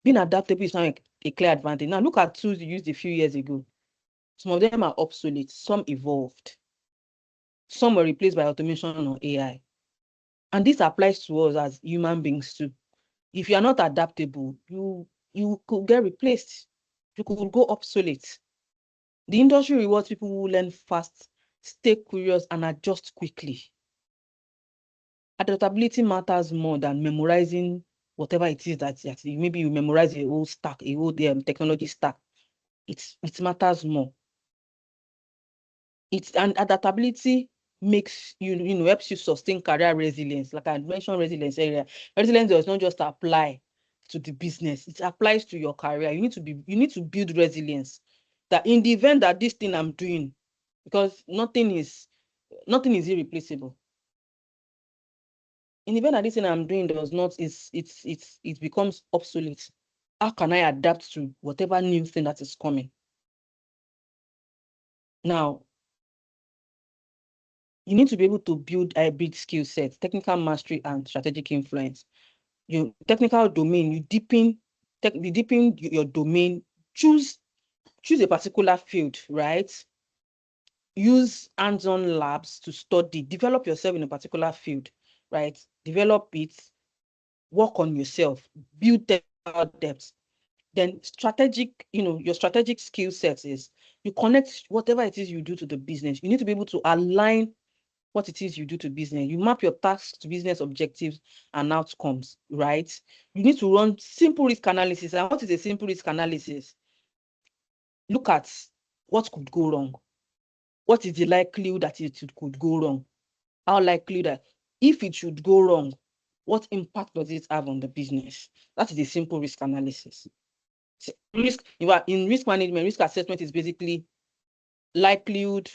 Being adaptable is not a clear advantage. Now, look at tools you used a few years ago. Some of them are obsolete, some evolved, some were replaced by automation or AI. And this applies to us as human beings too. If you are not adaptable, you could get replaced. You could go obsolete. The industry rewards people who learn fast, stay curious, and adjust quickly. Adaptability matters more than memorizing whatever it is that maybe you memorize a whole stack, a whole technology stack. It matters more. And adaptability makes helps you sustain career resilience. Like I mentioned, resilience area. Resilience does not just apply to the business, it applies to your career. You need to build resilience, that in the event that this thing I'm doing, because nothing is irreplaceable. In the event that this thing I'm doing does not, it becomes obsolete, how can I adapt to whatever new thing that is coming? Now, you need to be able to build hybrid skill sets, technical mastery, and strategic influence. Your technical domain, you deepen your domain, choose a particular field, right? Use hands-on labs to study, develop yourself in a particular field, right? Develop it, work on yourself, build technical depth. Then your strategic skill set is you connect whatever it is you do to the business. You need to be able to align what it is you do to business. You map your tasks to business objectives and outcomes, right? You need to run simple risk analysis. And what is a simple risk analysis? Look at what could go wrong. What is the likelihood that it could go wrong? How likely that if it should go wrong, what impact does it have on the business? That is a simple risk analysis. In risk management, risk assessment is basically likelihood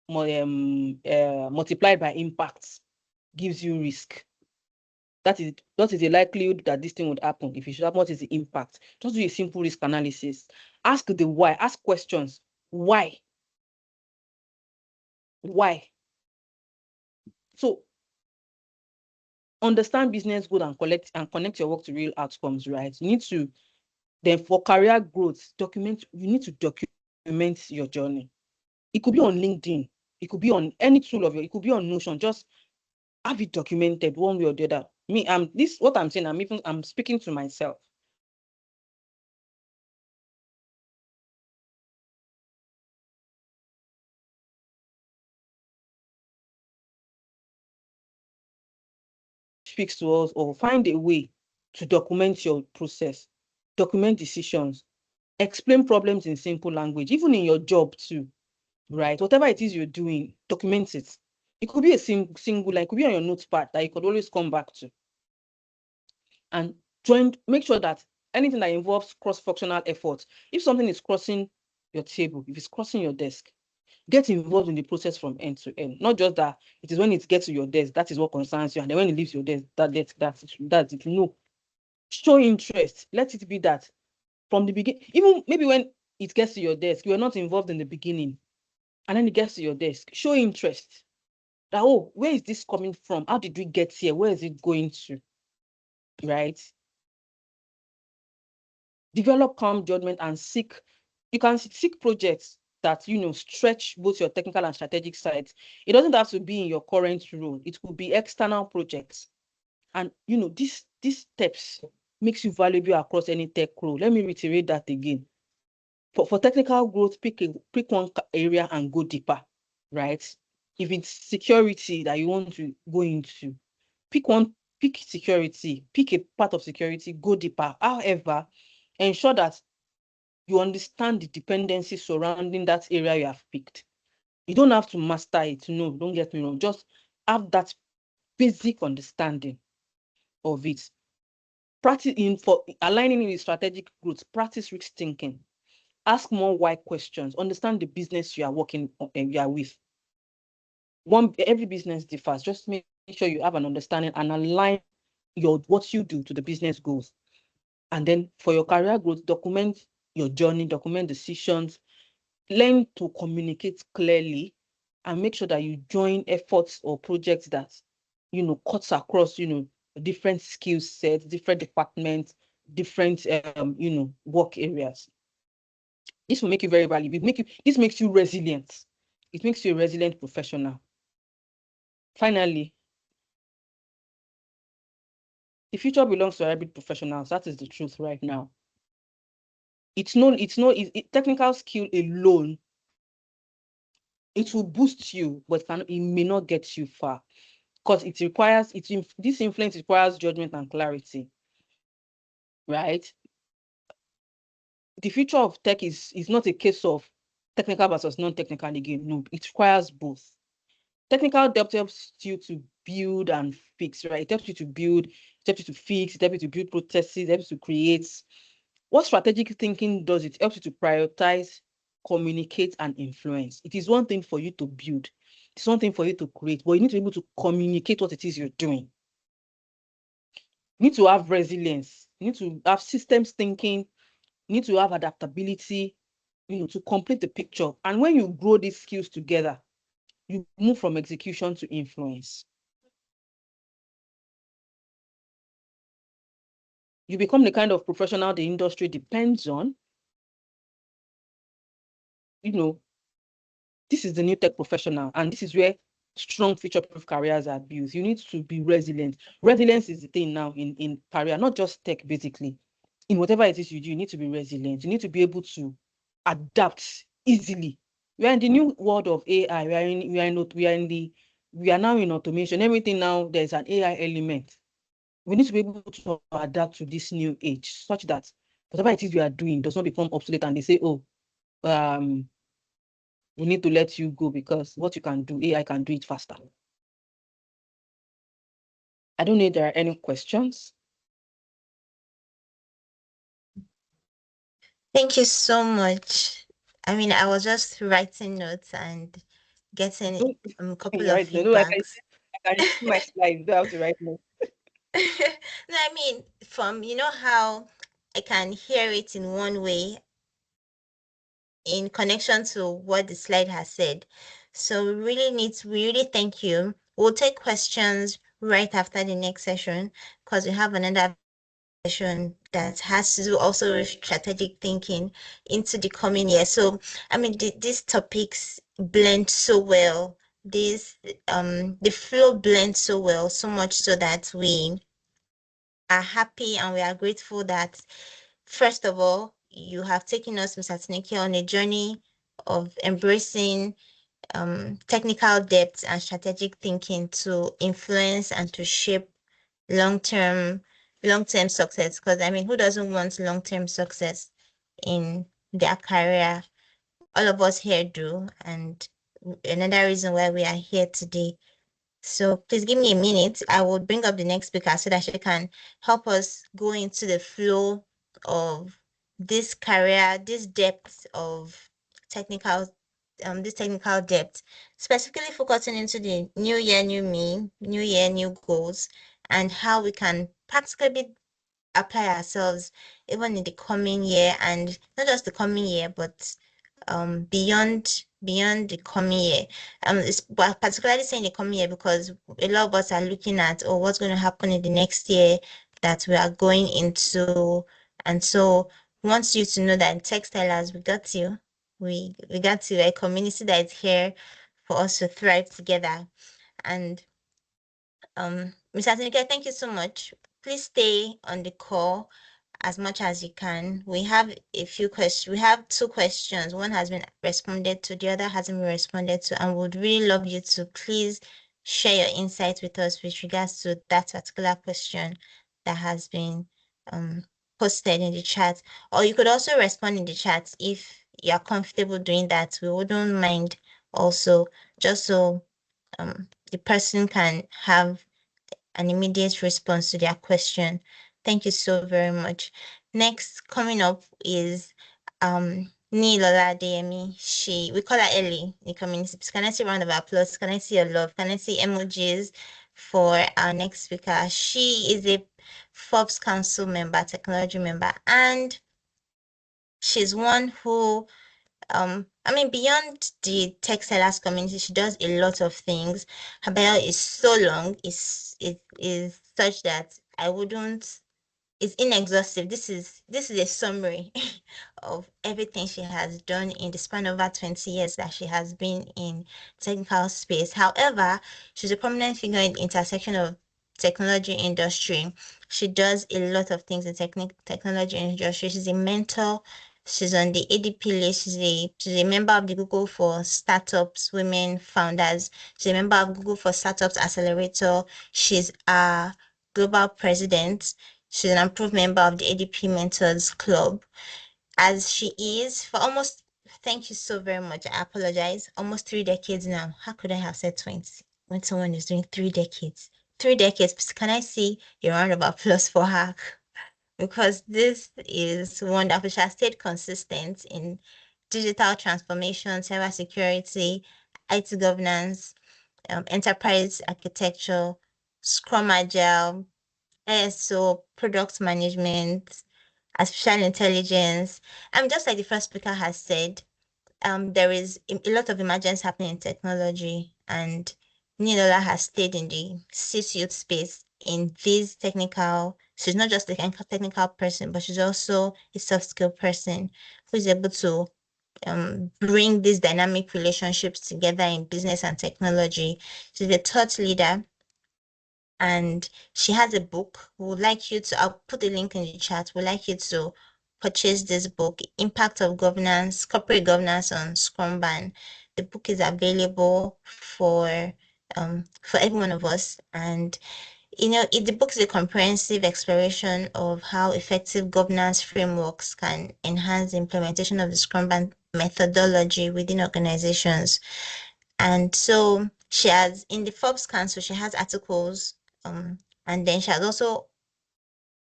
multiplied by impact gives you risk. That is the likelihood that this thing would happen. If it should happen, what is the impact? Just do a simple risk analysis. Ask the why. Ask questions. Why? Why? So understand business goals and connect your work to real outcomes, right? You need to then, for career growth, you need to document your journey. It could be on LinkedIn, it could be on any tool it could be on Notion. Just have it documented one way or the other. What I'm saying, I'm speaking to myself. Speaks to us, or find a way to document your process, document decisions, explain problems in simple language, even in your job too, right? Whatever it is you're doing, document it. It could be a single, it could be on your notepad that you could always come back to. And make sure that anything that involves cross-functional effort, if something is crossing your table, if it's crossing your desk, get involved in the process from end to end. Not just that it is when it gets to your desk, that is what concerns you, and then when it leaves your desk, that's it. No. Show interest. Let it be that from the beginning, even maybe when it gets to your desk, you are not involved in the beginning, and then it gets to your desk. Show interest. That, oh, where is this coming from? How did we get here? Where is it going to? Right? Develop calm judgment and you can seek projects that stretch both your technical and strategic sides. It doesn't have to be in your current role. It could be external projects. And these steps makes you valuable across any tech role. Let me reiterate that again. For technical growth, pick one area and go deeper, right? If it's security that you want to go into, pick security, pick a part of security, go deeper. However, ensure that you understand the dependencies surrounding that area you have picked. You don't have to master it. No, don't get me wrong. Just have that basic understanding of it. Practice for aligning it with strategic growth, practice risk thinking. Ask more why questions. Understand the business you are working you are with. Every business differs. Just make sure you have an understanding and align what you do to the business goals. And then for your career growth, document your journey, document decisions, learn to communicate clearly, and make sure that you join efforts or projects that cuts across different skill sets, different departments, different work areas. This will make you very valuable. This makes you resilient. It makes you a resilient professional. Finally, the future belongs to hybrid professionals. That is the truth right now. Technical skill alone, it will boost you, but it may not get you far, because this influence requires judgment and clarity, right? The future of tech is not a case of technical versus non-technical again. No, it requires both. Technical depth helps you to build and fix, right? It helps you to build, it helps you to fix, it helps you to build processes, it helps you to create. What strategic thinking does, it helps you to prioritize, communicate, and influence. It is one thing for you to build. It's one thing for you to create, but you need to be able to communicate what it is you're doing. You need to have resilience. You need to have systems thinking. You need to have adaptability, to complete the picture. And when you grow these skills together, you move from execution to influence. You become the kind of professional the industry depends on. This is the new tech professional, and this is where strong future-proof careers are built. You need to be resilient. Resilience is the thing now in career, not just tech, basically. In whatever it is you do, you need to be resilient. You need to be able to adapt easily. We are in the new world of AI. We are now in automation. Everything now, there's an AI element. We need to be able to adapt to this new age, such that whatever it is we are doing does not become obsolete and they say, oh, we need to let you go because what you can do, AI can do it faster. I don't know if there are any questions. Thank you so much. I mean, I was just writing notes and getting a couple of Right? No, I feedbacks. can see my slides. You don't have to write more. No, I mean, from how I can hear it in one way in connection to what the slide has said. So we really thank you. We'll take questions right after the next session because we have another session that has to do also with strategic thinking into the coming year. So, I mean, these topics blend so well. The flow blends so well, so much so that we are happy and we are grateful that, first of all, you have taken us, Mr. Atinuke, on a journey of embracing technical depth and strategic thinking to influence and to shape long-term success. Because I mean, who doesn't want long-term success in their career? All of us here do, and another reason why we are here today. So please give me a minute. I will bring up the next speaker so that she can help us go into the flow of this career, this depth of technical, this technical depth, specifically focusing into the new year, new me, new year, new goals, and how we can practically apply ourselves even in the coming year, and not just the coming year, but beyond the coming year. It's particularly saying the coming year because a lot of us are looking at, oh, what's going to happen in the next year that we are going into. And so wants you to know that in TechStylers, we got you. We got you, a community that is here for us to thrive together. And Mr. Atinuke, thank you so much. Please stay on the call. as much as you can. We have a few questions. We have two questions. One has been responded to, the other hasn't been responded to, and would really love you to please share your insights with us with regards to that particular question that has been posted in the chat. Or you could also respond in the chat if you're comfortable doing that. We wouldn't mind also, just so the person can have an immediate response to their question. Thank you so very much. Next, coming up is Nihinlola Adeyemi. We call her Ellie in the community. Can I see a round of applause? Can I see your love? Can I see emojis for our next speaker? She is a Forbes Council member, technology member, and she's one who I mean, beyond the TechStylers community, she does a lot of things. Her bio is so long, it is such that I wouldn't, it's inexhaustive. This is a summary of everything she has done in the span of over 20 years that she has been in technical space. However, she's a prominent figure in the intersection of technology industry. She does a lot of things in technology industry. She's a mentor. She's on the ADP list. She's a member of the Google for Startups Women Founders. She's a member of Google for Startups Accelerator. She's a global president. She's an approved member of the ADP Mentors Club, as she is for almost, thank you so very much. I apologize. Almost 3 decades now. How could I have said 20 when someone is doing 3 decades? 3 decades. Can I see a round of applause for her? Because this is wonderful. She has stayed consistent in digital transformation, cybersecurity, IT governance, enterprise architecture, Scrum Agile, so product management, artificial intelligence. Just like the first speaker has said, there is a lot of emergence happening in technology, and Nilola has stayed in the C-suite space in this technical. She's not just a technical person, but she's also a soft skill person who is able to bring these dynamic relationships together in business and technology. She's a thought leader, and she has a book. We would like you to, I'll put the link in the chat. We'd like you to purchase this book, Impact of Governance, Corporate Governance on Scrumban. The book is available for every one of us. And the book is a comprehensive exploration of how effective governance frameworks can enhance the implementation of the Scrumban methodology within organizations. And so she has, in the Forbes Council, she has articles, and then she has also,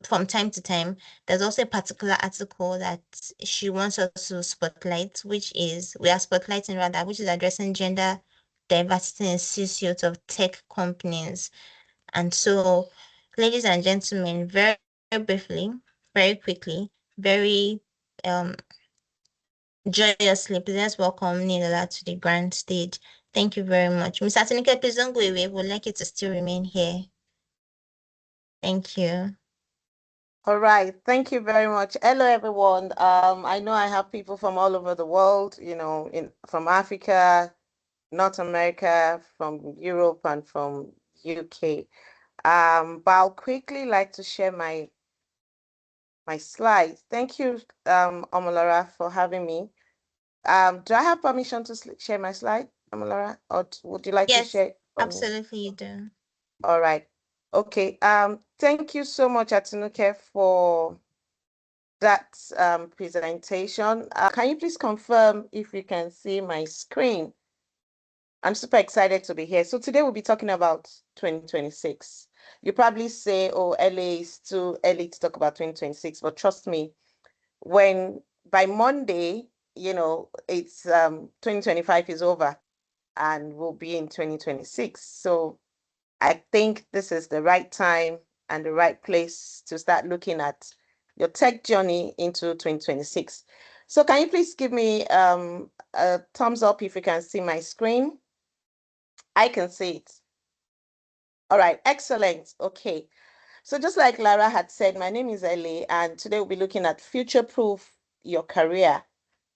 from time to time, there's also a particular article that she wants us to spotlight, which is, we are spotlighting rather, which is addressing gender diversity in C-suite of tech companies. And so, ladies and gentlemen, very, very briefly, very quickly, very joyously, please let's welcome Nilola to the grand stage. Thank you very much. Ms. Atinuke, please don't go away. We'd like you to still remain here. Thank you. All right. Thank you very much. Hello, everyone. I know I have people from all over the world, from Africa, North America, from Europe, and from UK. But I'll quickly like to share my slides. Thank you, Omolara, for having me. Do I have permission to share my slide, Omolara, or would you like to share? Absolutely, you do. All right. Okay. Thank you so much, Atinuke, for that presentation. Can you please confirm if you can see my screen? I'm super excited to be here. So today we'll be talking about 2026. You probably say, oh, LA is too early to talk about 2026, but trust me, when by Monday, it's 2025 is over and we'll be in 2026. So I think this is the right time and the right place to start looking at your tech journey into 2026. So can you please give me a thumbs up if you can see my screen? I can see it. All right, excellent. Okay. So just like Lara had said, my name is Ellie, and today we'll be looking at future-proof your career,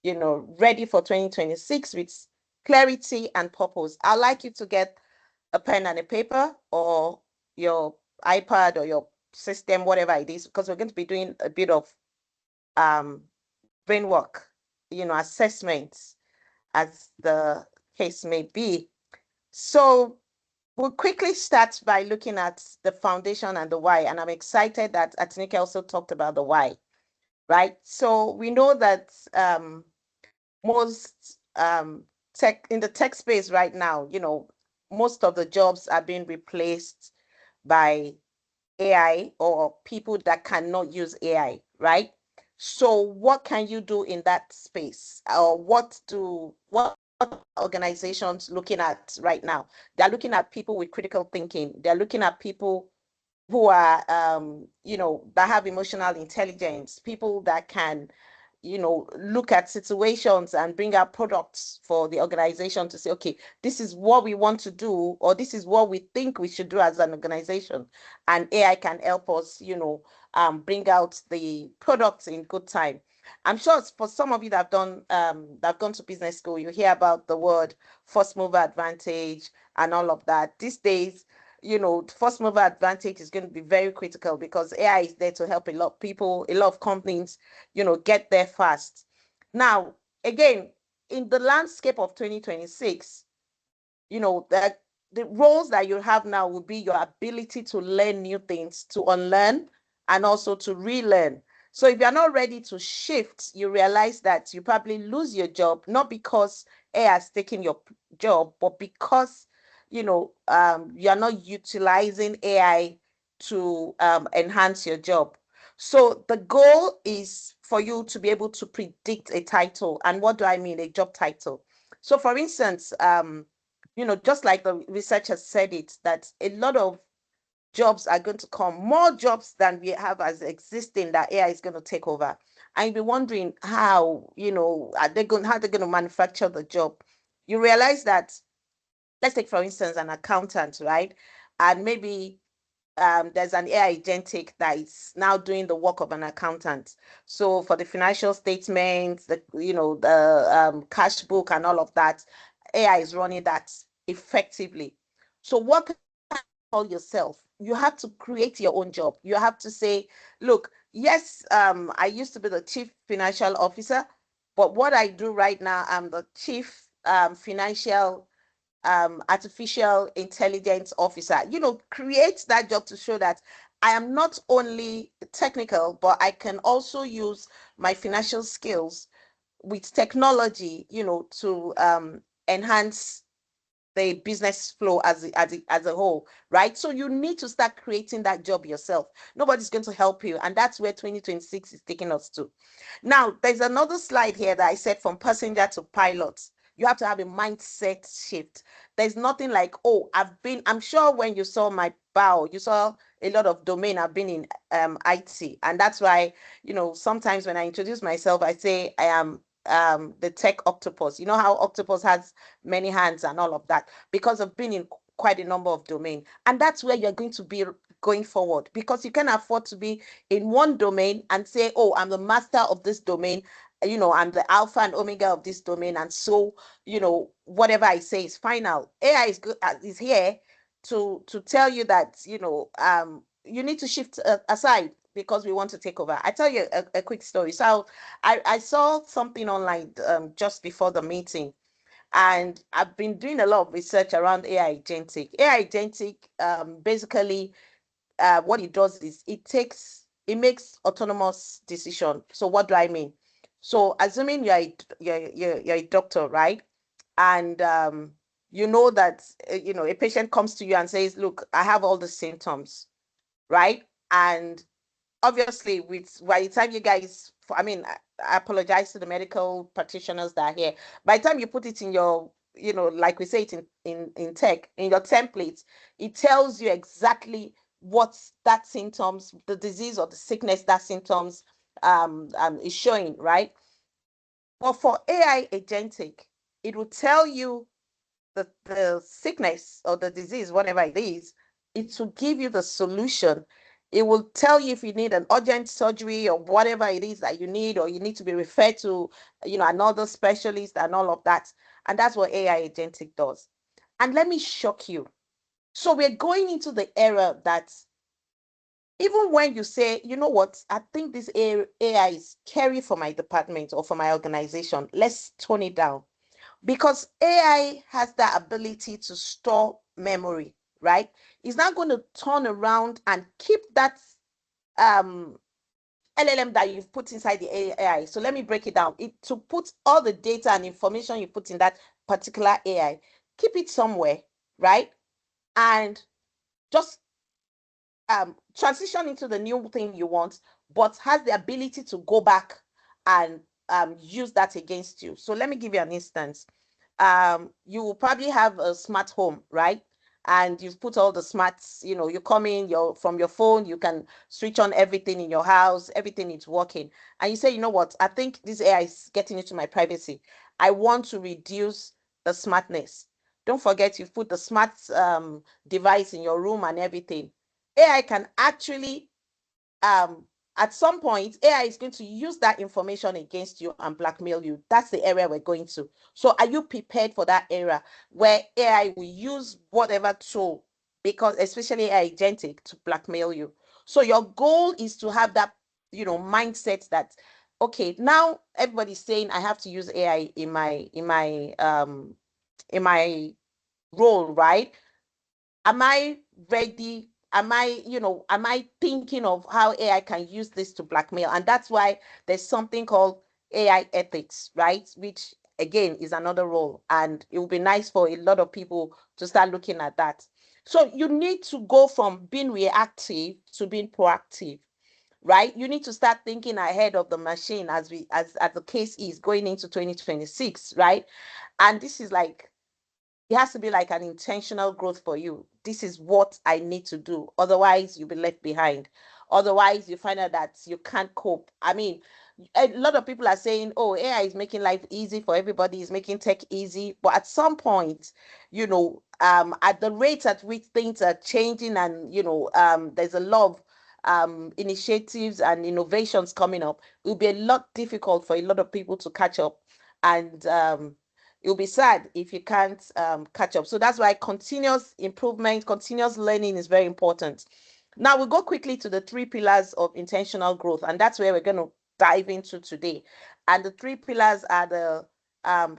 ready for 2026 with clarity and purpose. I'd like you to get a pen and a paper or your iPad or your system, whatever it is, because we're going to be doing a bit of brain work, assessments, as the case may be. So we'll quickly start by looking at the foundation and the why. And I'm excited that Atinuke also talked about the why, right? So we know that most in the tech space right now, most of the jobs are being replaced by AI or people that cannot use AI, right? So what can you do in that space? Or what organizations looking at right now? They're looking at people with critical thinking. They're looking at people who are that have emotional intelligence, people that can look at situations and bring out products for the organization to say, okay, this is what we want to do, or this is what we think we should do as an organization. And AI can help us, bring out the products in good time. I'm sure for some of you that have gone to business school, you hear about the word first mover advantage and all of that. These days, first mover advantage is going to be very critical because AI is there to help a lot of people, a lot of companies, get there fast. Now, again, in the landscape of 2026, the roles that you have now will be your ability to learn new things, to unlearn, and also to relearn. So if you're not ready to shift, you realize that you probably lose your job, not because AI has taken your job, but because you're not utilizing AI to enhance your job. So the goal is for you to be able to predict a title. And what do I mean? A job title. So for instance, just like the researchers said it, that a lot of jobs are going to come, more jobs than we have as existing that AI is going to take over. And you'll be wondering how, how they're going to manufacture the job. You realize that, let's take, for instance, an accountant, right? And maybe there's an AI agentic that is now doing the work of an accountant. So for the financial statements, the cash book and all of that, AI is running that effectively. So what can you call yourself? You have to create your own job. You have to say, look, yes, I used to be the chief financial officer, but what I do right now, I'm the chief financial artificial intelligence officer. Create that job to show that I am not only technical, but I can also use my financial skills with technology, to enhance the business flow as a whole, right? So you need to start creating that job yourself. Nobody's going to help you, and that's where 2026 is taking us to. Now, there's another slide here that I said from passenger to pilot. You have to have a mindset shift. There's nothing like, oh, I'm sure when you saw my bio, you saw a lot of domain. I've been in IT, and that's why, sometimes when I introduce myself, I say I am the tech octopus. You know how octopus has many hands and all of that, because I've been in quite a number of domain. And that's where you're going to be going forward, because you can afford to be in one domain and say, oh, I'm the master of this domain, I'm the alpha and omega of this domain. And so, whatever I say is final. AI is good, is here to tell you that, you need to shift aside because we want to take over. I tell you a quick story. So I saw something online just before the meeting, and I've been doing a lot of research around AI agentic. AI agentic, basically, what it does is it makes autonomous decision. So what do I mean? So assuming you're a doctor, right? And you know that a patient comes to you and says, look, I have all the symptoms, right? And obviously, by the time you guys, I mean, I apologize to the medical practitioners that are here. By the time you put it in your, like we say it in tech, in your template, it tells you exactly what that symptoms, the disease or the sickness that symptoms is showing, right? But for AI agentic, it will tell you the sickness or the disease, whatever it is. It will give you the solution. It will tell you if you need an urgent surgery or whatever it is that you need, or you need to be referred to, another specialist and all of that. And that's what AI agentic does. And let me shock you. So we're going into the era that even when you say, you know what, I think this AI is scary for my department or for my organization, let's tone it down. Because AI has that ability to store memory, right? It's not going to turn around and keep that um LLM that you've put inside the AI. So let me break it down. It to put all the data and information you put in that particular AI, keep it somewhere, right? And just transition into the new thing you want, but has the ability to go back and use that against you. So let me give you an instance. You will probably have a smart home, right? And you've put all the smarts, you come in from your phone, you can switch on everything in your house, everything is working. And you say, you know what, I think this AI is getting into my privacy. I want to reduce the smartness. Don't forget you've put the smart device in your room and everything. AI can actually at some point, AI is going to use that information against you and blackmail you. That's the area we're going to. So are you prepared for that era where AI will use whatever tool, because especially AI agentic, to blackmail you? So your goal is to have that, mindset that, okay, now everybody's saying I have to use AI in my role, right? Am I ready? Am I thinking of how AI can use this to blackmail? And that's why there's something called AI ethics, right? Which again is another role. And it would be nice for a lot of people to start looking at that. So you need to go from being reactive to being proactive, right? You need to start thinking ahead of the machine as the case is going into 2026, right? And this is like, it has to be like an intentional growth for you. This is what I need to do. Otherwise, you'll be left behind. Otherwise, you find out that you can't cope. I mean, a lot of people are saying, oh, AI is making life easy for everybody, is making tech easy. But at some point, at the rate at which things are changing and, there's a lot of initiatives and innovations coming up, it will be a lot difficult for a lot of people to catch up. And it'll be sad if you can't catch up. So that's why continuous improvement, continuous learning is very important. Now we'll go quickly to the 3 pillars of intentional growth, and that's where we're going to dive into today. And the 3 pillars are the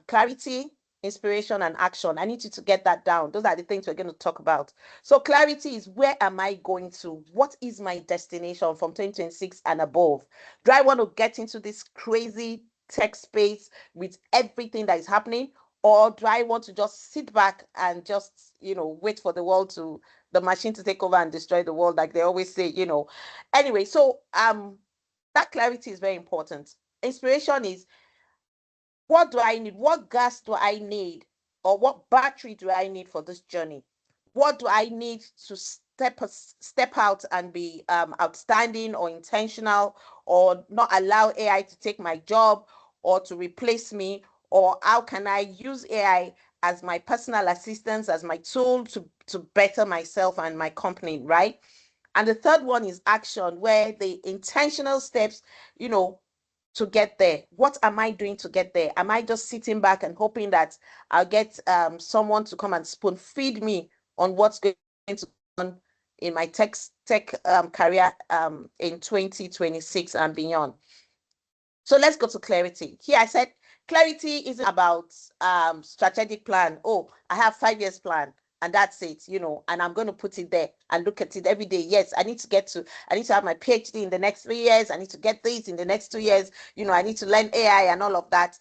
clarity, inspiration, and action. I need you to get that down. Those are the things we're going to talk about. So clarity is, where am I going to? What is my destination from 2026 and above? Do I want to get into this crazy tech space with everything that is happening, or do I want to just sit back and just wait for the machine to take over and destroy the world, like they always say? Anyway, so that clarity is very important. Inspiration is, what do I need? What gas do I need? Or what battery do I need for this journey? What do I need to step out and be outstanding or intentional, or not allow AI to take my job or to replace me? Or how can I use AI as my personal assistant, as my tool to better myself and my company, right? And the third one is action, where the intentional steps, to get there. What am I doing to get there? Am I just sitting back and hoping that I'll get someone to come and spoon feed me on what's going to on in my tech career in 2026 and beyond? So let's go to clarity. Here I said clarity isn't about strategic plan. Oh, I have 5 years plan and that's it, and I'm going to put it there and look at it every day. Yes, I need to have my PhD in the next 3 years. I need to get this in the next 2 years. I need to learn AI and all of that.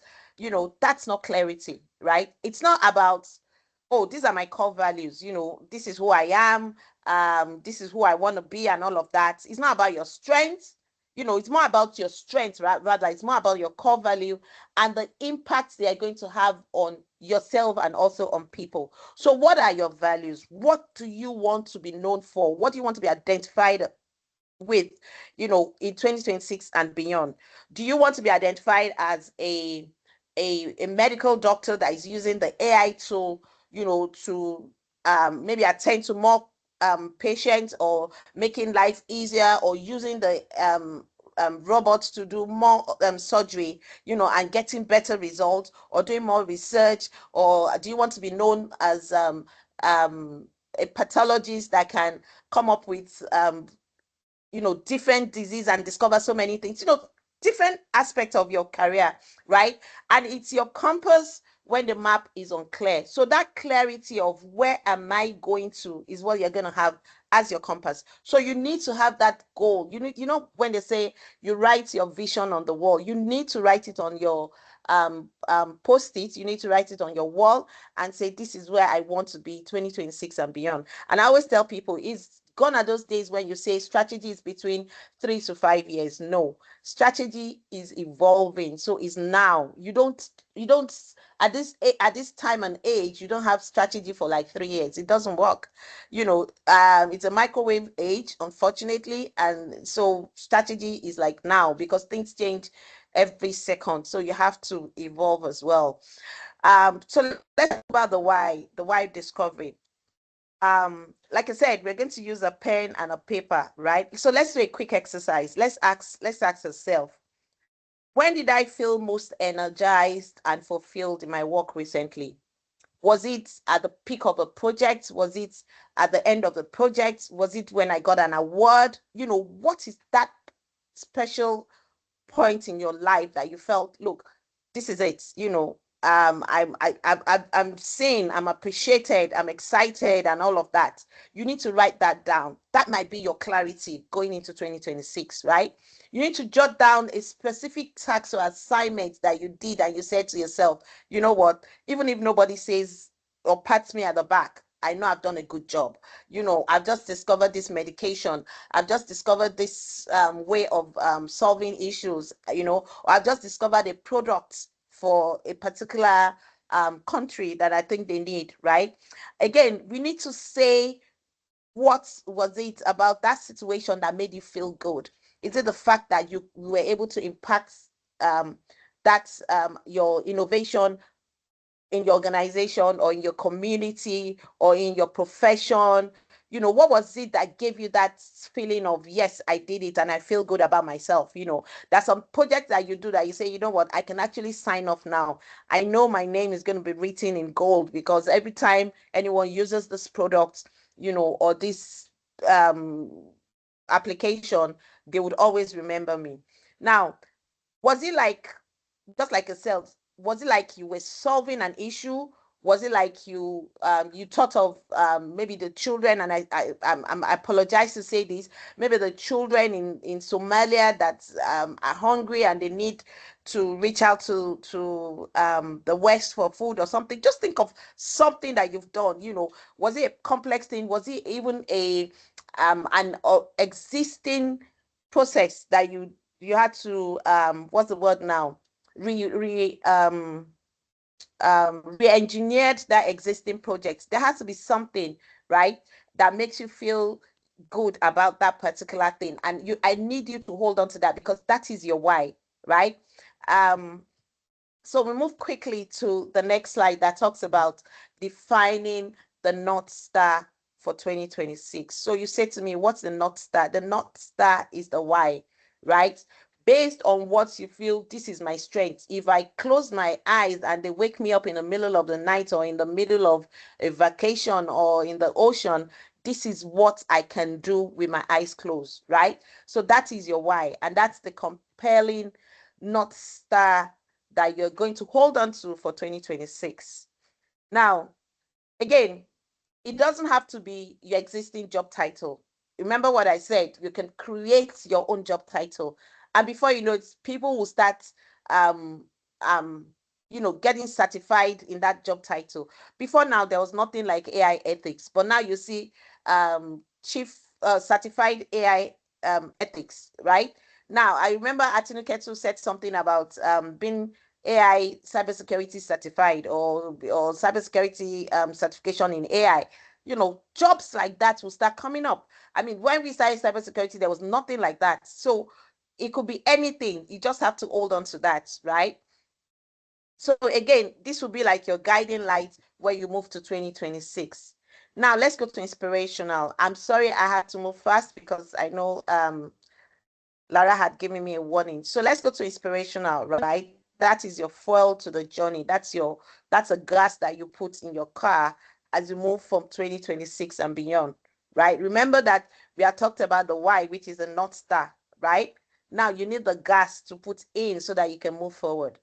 That's not clarity, right? It's not about, oh, these are my core values. This is who I am. This is who I want to be and all of that. It's not about your strengths. It's more about your strengths, right? Rather, it's more about your core value and the impact they are going to have on yourself and also on people. So what are your values? What do you want to be known for? What do you want to be identified with, in 2026 and beyond? Do you want to be identified as a medical doctor that is using the AI tool, to maybe attend to more patients, or making life easier, or using the robots to do more surgery, and getting better results, or doing more research? Or do you want to be known as a pathologist that can come up with different disease and discover so many things, different aspects of your career, right? And it's your compass when the map is unclear. So that clarity of where am I going to is what you're going to have as your compass. So you need to have that goal. When they say you write your vision on the wall, you need to write it on your post-it. You need to write it on your wall and say, this is where I want to be 2026 and beyond. And I always tell people, gone are those days when you say strategy is between 3 to 5 years. No, strategy is evolving. So it's now. You don't at this time and age, you don't have strategy for like 3 years. It doesn't work. It's a microwave age, unfortunately, and so strategy is like now, because things change every second. So you have to evolve as well. So let's talk about the why discovery. Like I said, we're going to use a pen and a paper, right? So let's do a quick exercise. Let's ask ourselves, when did I feel most energized and fulfilled in my work recently? Was it at the peak of a project? Was it at the end of the project? Was it when I got an award? What is that special point in your life that you felt, look, this is it, I'm seen, I'm appreciated, I'm excited, and all of that. You need to write that down. That might be your clarity going into 2026, right? You need to jot down a specific task or assignment that you did and you said to yourself, you know what, even if nobody says or pats me at the back, I know I've done a good job. I've just discovered this medication. I've just discovered this way of solving issues, or I've just discovered a product for a particular country that I think they need, right? Again, we need to say, what was it about that situation that made you feel good? Is it the fact that you were able to impact your innovation in your organization or in your community or in your profession? What was it that gave you that feeling of, yes, I did it and I feel good about myself? There's some projects that you do that you say, you know what, I can actually sign off now. I know my name is going to be written in gold, because every time anyone uses this product, or this application, they would always remember me. Now, was it like, just like a sales, was it like you were solving an issue? Was it like you thought of maybe the children, and I apologize to say this, maybe the children in Somalia that are hungry and they need to reach out to the West for food or something? Just think of something that you've done. Was it a complex thing? Was it even an existing process that you had to what's the word now, re-engineered that existing project? There has to be something, right, that makes you feel good about that particular thing, and I need you to hold on to that, because that is your why, right? So we move quickly to the next slide that talks about defining the North Star for 2026. So you say to me, what's the North Star? The North Star is the why, right? Based on what you feel, this is my strength. If I close my eyes and they wake me up in the middle of the night or in the middle of a vacation or in the ocean, this is what I can do with my eyes closed, right? So that is your why. And that's the compelling North Star that you're going to hold on to for 2026. Now, again, it doesn't have to be your existing job title. Remember what I said, you can create your own job title. And before you know it, people will start um, um, getting certified in that job title. Before now, there was nothing like AI ethics, but now you see chief certified AI ethics, right? Now, I remember Atinuke Owete said something about being AI cybersecurity certified or cybersecurity certification in AI. Jobs like that will start coming up. I mean, when we started cybersecurity, there was nothing like that. So it could be anything. You just have to hold on to that, right? So again, this will be like your guiding light where you move to 2026. Now let's go to inspirational. I'm sorry I had to move fast because I know Lara had given me a warning. So let's go to inspirational, right? That is your fuel to the journey. That's a gas that you put in your car as you move from 2026 and beyond, right? Remember that we have talked about the why, which is a North Star, right? Now you need the gas to put in so that you can move forward.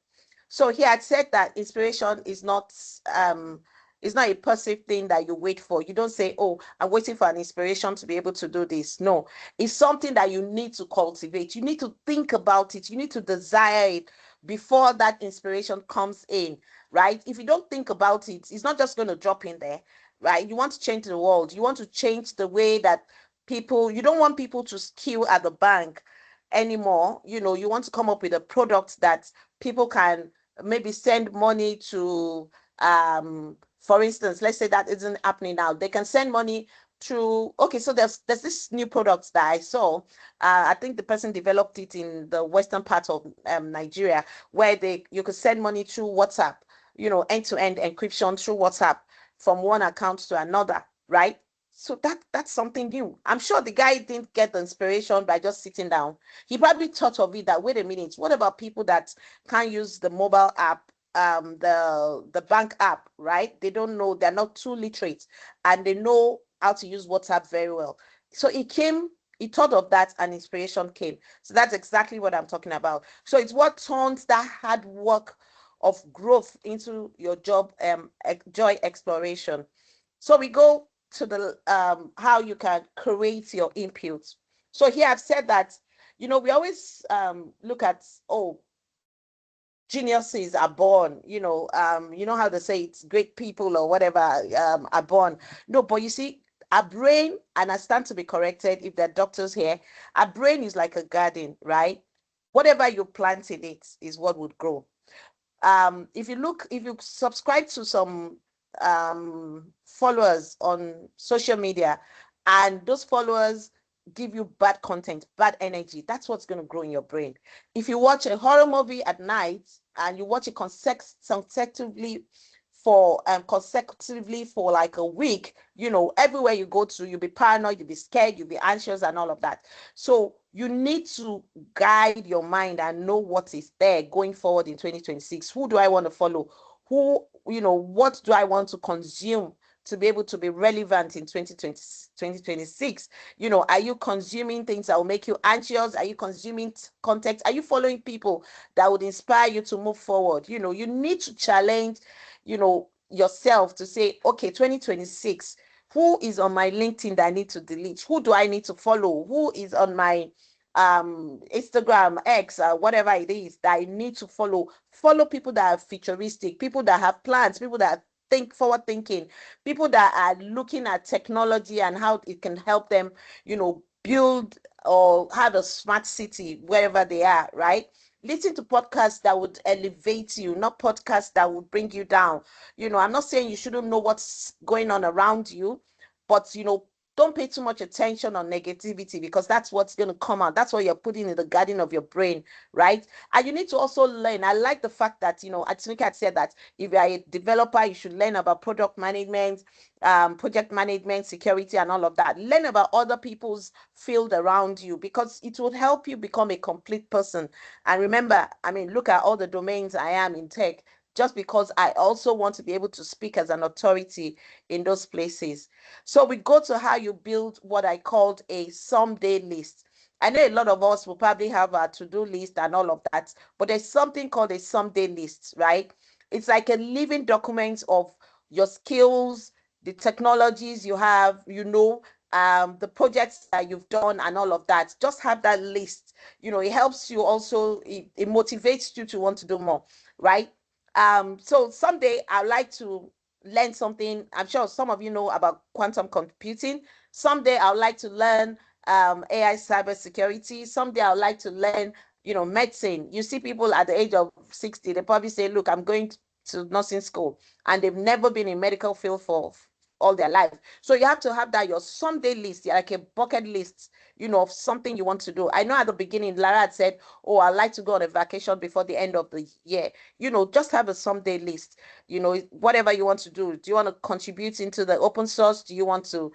So he had said that inspiration is not a passive thing that you wait for. You don't say, oh, I'm waiting for an inspiration to be able to do this. No, it's something that you need to cultivate. You need to think about it. You need to desire it before that inspiration comes in, right? If you don't think about it, it's not just going to drop in there, right? You want to change the world. You want to change the way that people, you don't want people to queue at the bank anymore. You want to come up with a product that people can maybe send money to. For instance, let's say that isn't happening now. They can send money through. Okay, so there's this new product that I saw. I think the person developed it in the western part of Nigeria, where you could send money through WhatsApp. End-to-end encryption through WhatsApp from one account to another, right? So that's something new. I'm sure the guy didn't get the inspiration by just sitting down. He probably thought of it that, wait a minute, what about people that can't use the mobile app, the bank app, right? They don't know, they're not too literate, and they know how to use WhatsApp very well. So he thought of that and inspiration came. So that's exactly what I'm talking about. So it's what turns that hard work of growth into your job joy exploration. So we go to the how you can create your inputs. So here I've said that, we always look at, oh, geniuses are born, you know how they say it's great people or whatever are born. No, but you see, our brain, and I stand to be corrected if there are doctors here, our brain is like a garden, right? Whatever you plant in it is what would grow. If you subscribe to some followers on social media, and those followers give you bad content, bad energy, that's what's going to grow in your brain. If you watch a horror movie at night and you watch it consecutively for like a week, everywhere you go to, you'll be paranoid, you'll be scared, you'll be anxious and all of that. So you need to guide your mind and know what is there going forward in 2026. Who do I want to follow? What do I want to consume to be able to be relevant in 2026? Are you consuming things that will make you anxious? Are you consuming content? Are you following people that would inspire you to move forward? You need to challenge, yourself to say, okay, 2026, who is on my LinkedIn that I need to delete? Who do I need to follow? Who is on my Instagram, X, whatever it is that I need to follow people that are futuristic, people that have plans, people that think forward thinking, people that are looking at technology and how it can help them, build or have a smart city wherever they are, right? Listen to podcasts that would elevate you, not podcasts that would bring you down. I'm not saying you shouldn't know what's going on around you, but don't pay too much attention on negativity, because that's what's going to come out. That's what you're putting in the garden of your brain, right? And you need to also learn. I like the fact that, Atinuke had said that if you're a developer, you should learn about product management, project management, security, and all of that. Learn about other people's field around you, because it will help you become a complete person. And remember, look at all the domains I am in tech, just because I also want to be able to speak as an authority in those places. So we go to how you build what I called a someday list. I know a lot of us will probably have a to-do list and all of that, but there's something called a someday list, right? It's like a living document of your skills, the technologies you have, the projects that you've done and all of that. Just have that list. It helps you also, it motivates you to want to do more, right? So someday I'd like to learn something. I'm sure some of you know about quantum computing. Someday I'd like to learn AI cybersecurity. Someday I'd like to learn, medicine. You see people at the age of 60, they probably say, look, I'm going to nursing school, and they've never been in medical field for all their life. So you have to have that your someday list, like a bucket list, of something you want to do. I know at the beginning, Lara had said, oh, I'd like to go on a vacation before the end of the year. Just have a someday list, whatever you want to do. Do you want to contribute into the open source? Do you want to,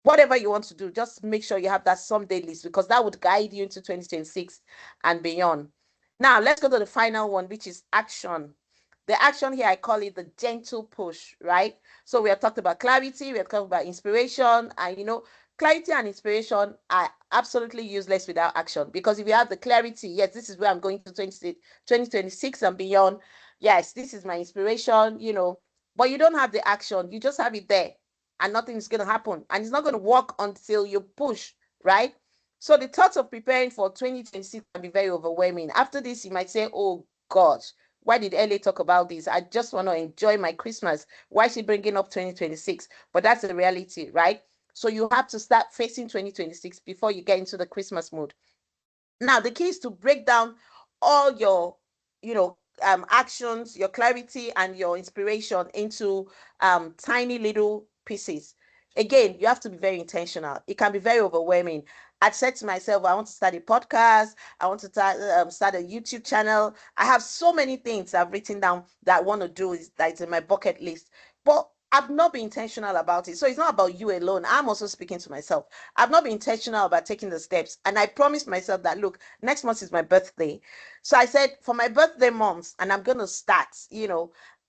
whatever you want to do, just make sure you have that someday list, because that would guide you into 2026 and beyond. Now, let's go to the final one, which is action. The action here, I call it the gentle push, right? So we have talked about clarity, we have talked about inspiration, and clarity and inspiration are absolutely useless without action. Because if you have the clarity, yes, this is where I'm going to 2026 and beyond. Yes, this is my inspiration, but you don't have the action, you just have it there, and nothing's going to happen. And it's not going to work until you push, right? So the thoughts of preparing for 2026 can be very overwhelming. After this, you might say, oh gosh, why did LA talk about this? I just want to enjoy my Christmas. Why is she bringing up 2026? But that's the reality, right? So you have to start facing 2026 before you get into the Christmas mood. Now, the key is to break down all your, actions, your clarity, and your inspiration into tiny little pieces. Again, you have to be very intentional. It can be very overwhelming. I said to myself, I want to start a podcast. I want to start a YouTube channel. I have so many things I've written down that I want to do that's in my bucket list. But I've not been intentional about it. So it's not about you alone. I'm also speaking to myself. I've not been intentional about taking the steps. And I promised myself that, look, next month is my birthday. So I said, for my birthday month, and I'm going to start,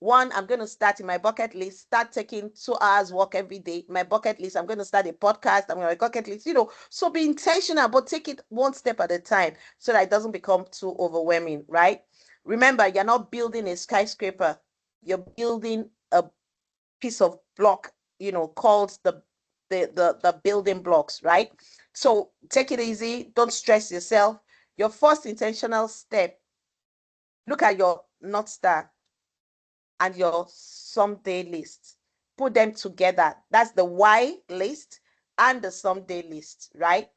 one, I'm going to start in my bucket list, start taking 2 hours walk every day. My bucket list, I'm going to start a podcast. I'm going to bucket list, so be intentional, but take it one step at a time so that it doesn't become too overwhelming, right? Remember, you're not building a skyscraper. You're building a piece of block, called the building blocks, right? So take it easy, don't stress yourself. Your first intentional step, look at your North Star and your someday list. Put them together. That's the why list and the someday list, right?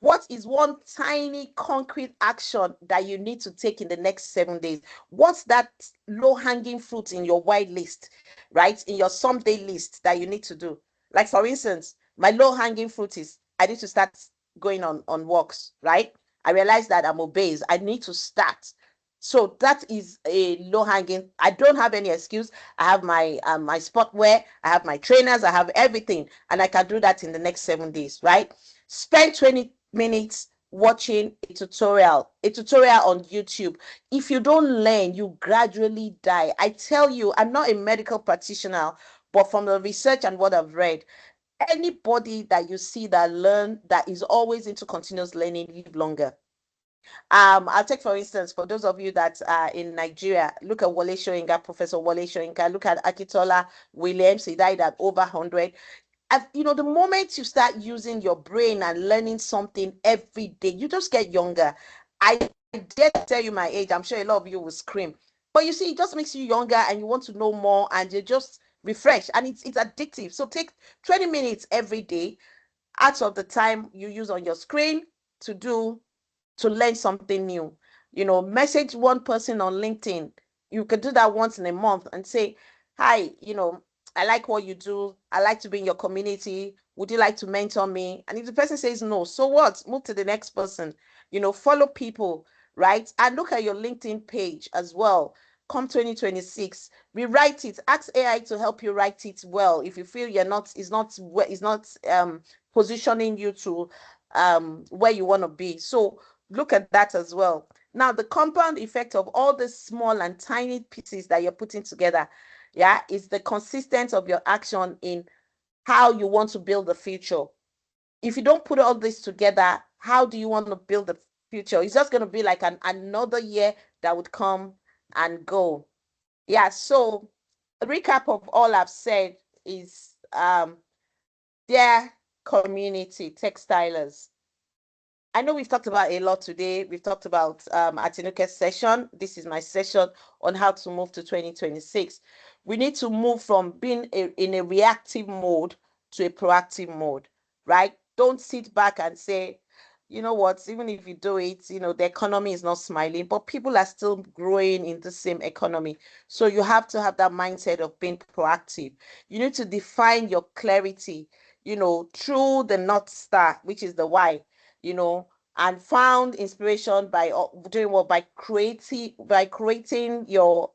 What is one tiny concrete action that you need to take in the next 7 days? What's that low hanging fruit in your wide list, right? In your someday list that you need to do? Like, for instance, my low hanging fruit is I need to start going on walks, right? I realize that I'm obese. I need to start. So that is a low hanging. I don't have any excuse. I have my sport wear, I have my trainers, I have everything, and I can do that in the next 7 days, right? Spend 20 minutes watching a tutorial on YouTube. If you don't learn, you gradually die. I tell you, I'm not a medical practitioner, but from the research and what I've read, anybody that you see that is always into continuous learning live longer. I'll take, for instance, for those of you that are in Nigeria, look at Wole Soyinka, Professor Wole Soyinka, look at Akitola Williams, he died at over 100. The moment you start using your brain and learning something every day, you just get younger. I dare to tell you my age. I'm sure a lot of you will scream. But you see, it just makes you younger and you want to know more and you just refresh, and it's addictive. So take 20 minutes every day out of the time you use on your screen to learn something new. Message one person on LinkedIn. You could do that once in a month and say, hi, I like what you do. I like to be in your community. Would you like to mentor me? And if the person says no, so what? Move to the next person. Follow people, right? And look at your LinkedIn page as well. Come 2026, rewrite it. Ask AI to help you write it well. If you feel it's not positioning you to where you want to be. So look at that as well. Now, the compound effect of all the small and tiny pieces that you're putting together, yeah, is the consistency of your action in how you want to build the future. If you don't put all this together, how do you want to build the future? It's just going to be like another year that would come and go. Yeah, so a recap of all I've said is their community, TechStylers. I know we've talked about a lot today. We've talked about Atinuke's session. This is my session on how to move to 2026. We need to move from being in a reactive mode to a proactive mode, right? Don't sit back and say, you know what, even if you do it, the economy is not smiling, but people are still growing in the same economy. So you have to have that mindset of being proactive. You need to define your clarity, through the North Star, which is the why, and found inspiration by doing what, by creating your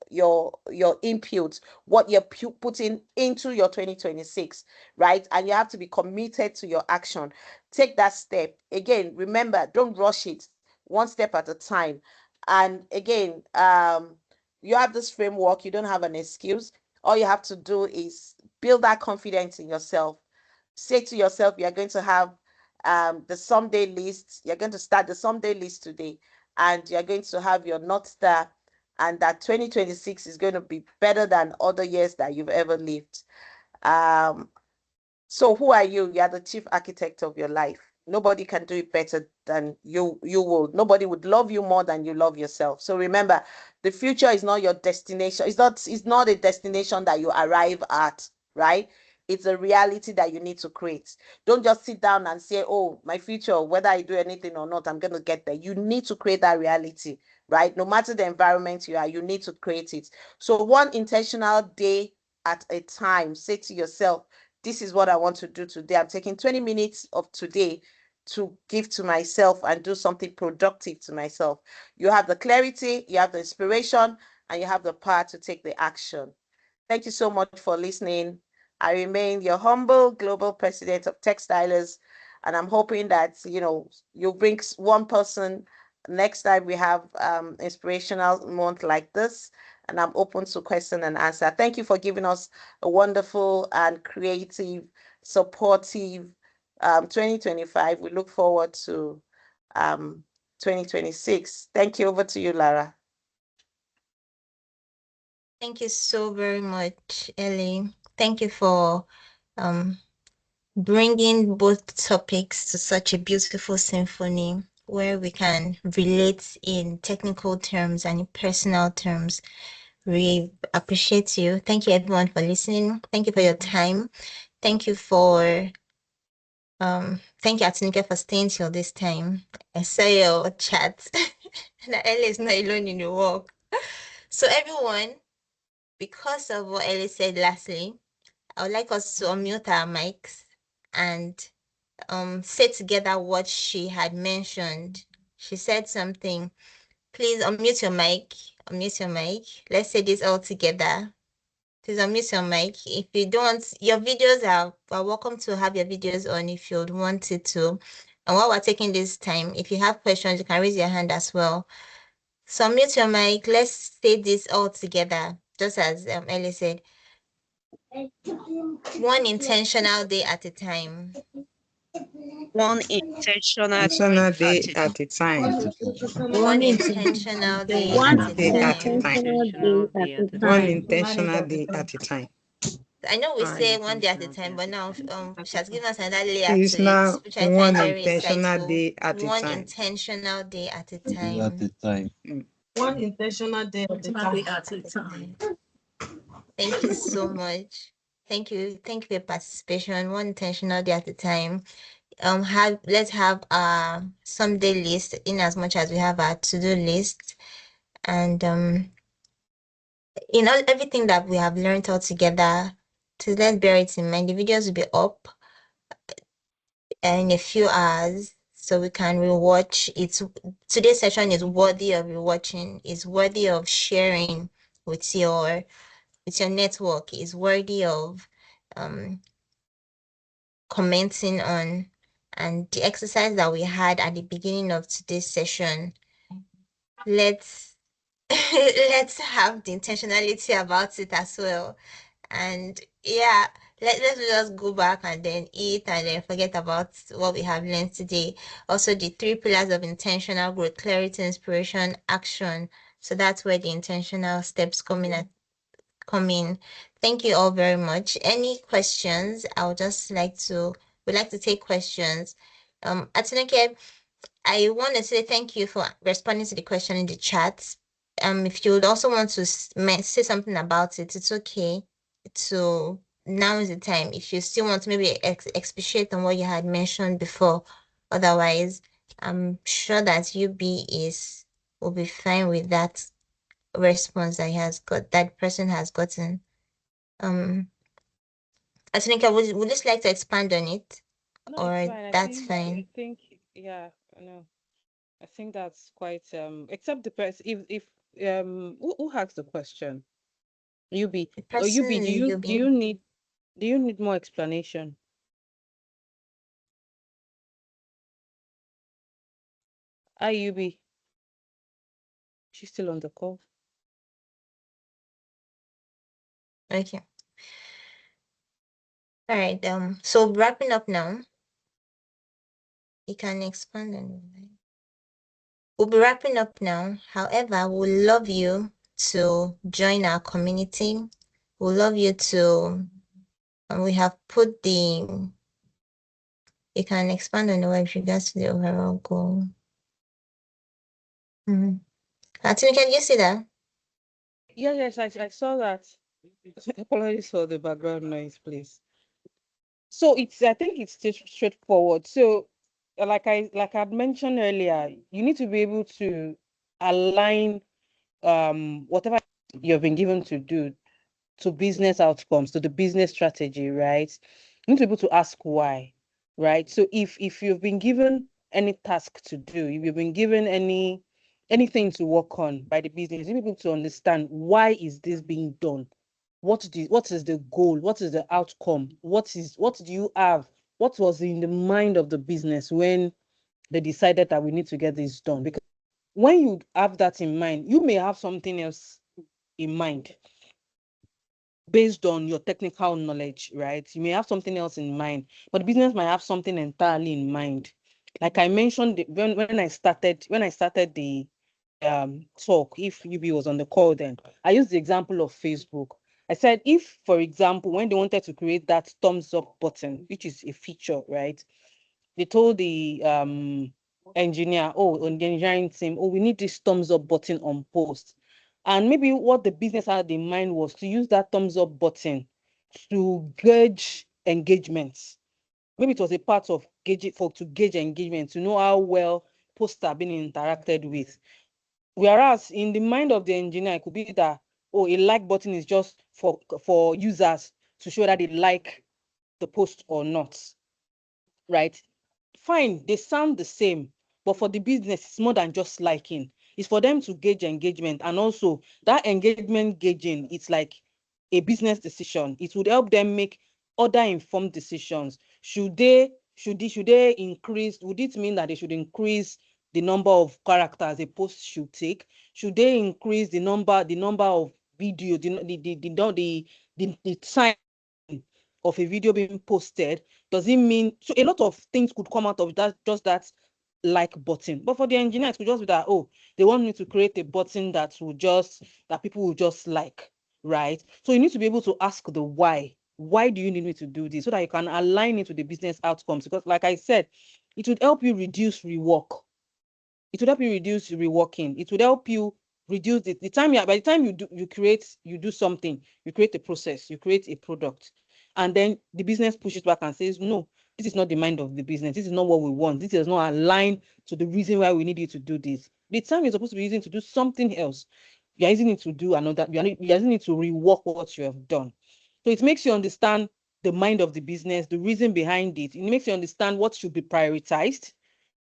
input, what you're putting into your 2026, right? And you have to be committed to your action. Take that step. Again, remember, don't rush it, one step at a time. And again, you have this framework, you don't have an excuse. All you have to do is build that confidence in yourself. Say to yourself, you're going to have the someday list. You're going to start the someday list today, and you're going to have your North Star, and that 2026 is going to be better than other years that you've ever lived. Um, so who are you? You are the chief architect of your life. Nobody can do it better than you will. Nobody would love you more than you love yourself. So remember, the future is not your destination. It's not a destination that you arrive at, right? It's a reality that you need to create. Don't just sit down and say, oh, my future, whether I do anything or not, I'm going to get there. You need to create that reality, right? No matter the environment you are, you need to create it. So one intentional day at a time, say to yourself, this is what I want to do today. I'm taking 20 minutes of today to give to myself and do something productive to myself. You have the clarity, you have the inspiration, and you have the power to take the action. Thank you so much for listening. I remain your humble global president of TechStylers, and I'm hoping that you bring one person next time we have inspirational month like this, and I'm open to question and answer. Thank you for giving us a wonderful and creative, supportive 2025. We look forward to 2026. Thank you. Over to you, Lara. Thank you so very much, Ellie. Thank you for um, bringing both topics to such a beautiful symphony where we can relate in technical terms and in personal terms. We appreciate you. Thank you, everyone, for listening. Thank you for your time. Thank you thank you, Atinuke, for staying till this time. I saw your chat. That Ellie is not alone in the work. So everyone, because of what Ellie said lastly, I would like us to unmute our mics and say together what she had mentioned. She said something. Please unmute your mic. Unmute your mic. Let's say this all together. Please unmute your mic. If you don't, your videos are welcome to have your videos on if you wanted to. And while we're taking this time, if you have questions, you can raise your hand as well. So unmute your mic. Let's say this all together, just as Ellie said. One intentional day at a time. One intentional Intentional day day at a time. One intentional day One at a day at a time. time. intentional day at a One time. intentional day at a time. I know we One say one day at a intentional day time, at but a now time. she has given us another layer It's to it, now which I one find very intentional insightful. day at a One time. intentional day at a At time. a time. One intentional day at a time. At a time. Thank you so much. Thank you. Thank you for your participation. One intentional day at a time. Let's have our someday list in as much as we have our to-do list. And in all everything that we have learned all together, to let's bear it in mind. The videos will be up in a few hours, so we can rewatch. Today's session is worthy of rewatching. Is worthy of sharing with your network. Is worthy of commenting on. And the exercise that we had at the beginning of today's session, let's let's have the intentionality about it as well. And yeah, let's just go back and then eat and then forget about what we have learned today. Also, the 3 pillars of intentional growth: clarity, inspiration, action. So that's where the intentional steps come in. Thank you all very much. Any questions? I would like to take questions. Atinuke, I want to say thank you for responding to the question in the chat. If you would also want to say something about it, it's okay. To now is the time. If you still want to maybe expatiate on what you had mentioned before, otherwise, I'm sure that will be fine with that response that person has gotten. I think I would just like to expand on it, No, it's or fine. that's fine. I think, yeah, no, I think that's quite except the person who asked the question? UB. The Oh, person UB, you'll be do you need more explanation? Hi, UB. She's still on the call. Okay. All right. So wrapping up now, you can expand on it. We'll be wrapping up now. However, we'd love you to join our community. We'd love you to, and we have put the, you can expand on the with regards to the overall goal. Atinuke, can you see that? Yes, I saw that. Apologies for the background noise, please. So I think it's just straightforward. So like I'd mentioned earlier, you need to be able to align whatever you've been given to do to business outcomes, to the business strategy, right? You need to be able to ask why, right? So if you've been given any task to do, if you've been given anything to work on by the business, you need to be able to understand why is this being done? What is the goal? What is the outcome? What do you have? What was in the mind of the business when they decided that we need to get this done? Because when you have that in mind, you may have something else in mind based on your technical knowledge, right? You may have something else in mind, but the business might have something entirely in mind. Like I mentioned, when I started the talk, if UB was on the call, then I used the example of Facebook. I said, if, for example, when they wanted to create that thumbs up button, which is a feature, right? They told the engineer, on the engineering team, we need this thumbs up button on post. And maybe what the business had in mind was to use that thumbs up button to gauge engagements. Maybe it was a part of to gauge engagement, to know how well posts are being interacted with. Whereas in the mind of the engineer, it could be that, a like button is just for users to show that they like the post or not, right? Fine, they sound the same, but for the business, it's more than just liking. It's for them to gauge engagement, and also that engagement gauging, it's like a business decision. It would help them make other informed decisions. Should they increase? Would it mean that they should increase the number of characters a post should take? Should they increase the number of video, the time of a video being posted? Does it mean, so a lot of things could come out of that, just that like button? But for the engineer, it could just be that, they want me to create a button that people will just like, right? So you need to be able to ask the why. Why do you need me to do this? So that you can align it to the business outcomes. Because like I said, it would help you reduce rework. It would help you reduce reworking. It would help you reduce the time by the time you do something, you create a process, you create a product, and then the business pushes back and says, no, this is not the mind of the business. This is not what we want. This is not aligned to the reason why we need you to do this. The time you're supposed to be using to do something else, you're using it to do another, you're using it to rework what you have done. So it makes you understand the mind of the business, the reason behind it. It makes you understand what should be prioritized.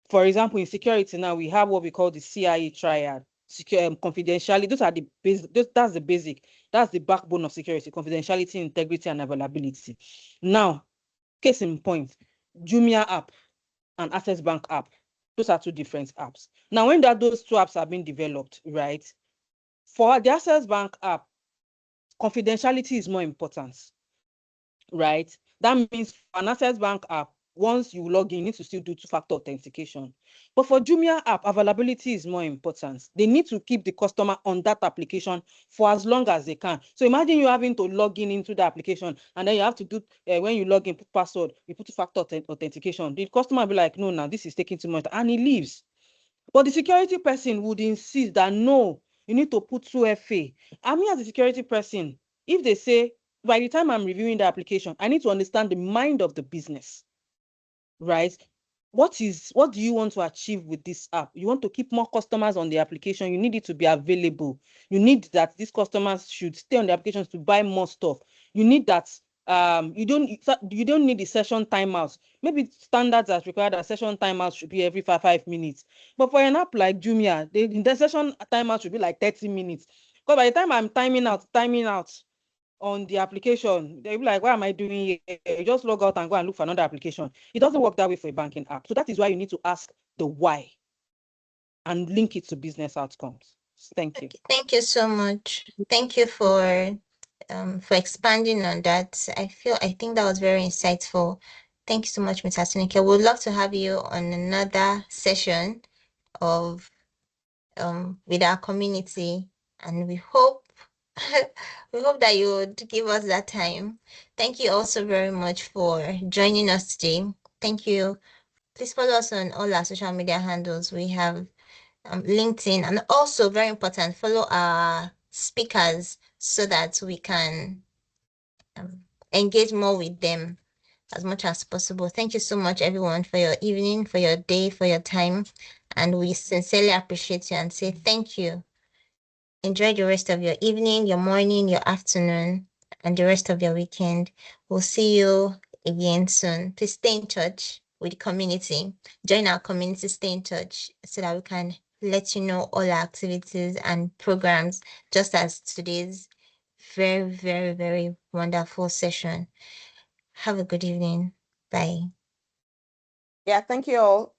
For example, in security now, we have what we call the CIA triad, secure confidentiality. Those are the basic. That's the basic. That's the backbone of security: confidentiality, integrity, and availability. Now, case in point, Jumia app and Access Bank app. Those are two different apps. Now, when those two apps are being developed, right? For the Access Bank app, confidentiality is more important, right? That means for an Access Bank app, once you log in, you need to still do two-factor authentication. But for Jumia app, availability is more important. They need to keep the customer on that application for as long as they can. So imagine you having to log in into the application, and then you have to do, when you log in, put password, you put two-factor authentication. The customer will be like, no, now this is taking too much, and he leaves. But the security person would insist that, no, you need to put 2FA. I mean, as a security person, if they say, by the time I'm reviewing the application, I need to understand the mind of the business, right? What do you want to achieve with this app? You want to keep more customers on the application. You need it to be available. You need that these customers should stay on the applications to buy more stuff. You need that you don't need the session timeouts. Maybe standards as required that session timeouts should be every 5 minutes. But for an app like Jumia, the session timeout should be like 30 minutes. Because by the time I'm timing out on the application, they'll be like, what am I doing here? You just log out and go and look for another application. It doesn't work that way for a banking app. So that is why you need to ask the why and link it to business outcomes. Thank you. Thank you so much. Thank you for for expanding on that. I think that was very insightful. Thank you so much, Ms. Atinuke. We'd love to have you on another session of with our community, and we hope we hope that you would give us that time. Thank you also very much for joining us today. Thank you. Please follow us on all our social media handles. We have LinkedIn, and also very important, follow our speakers so that we can engage more with them as much as possible. Thank you so much, everyone, for your evening, for your day, for your time. And we sincerely appreciate you and say thank you. Enjoy the rest of your evening, your morning, your afternoon, and the rest of your weekend. We'll see you again soon. Please stay in touch with the community. Join our community, stay in touch so that we can let you know all our activities and programs, just as today's very, very, very wonderful session. Have a good evening. Bye. Yeah, thank you all.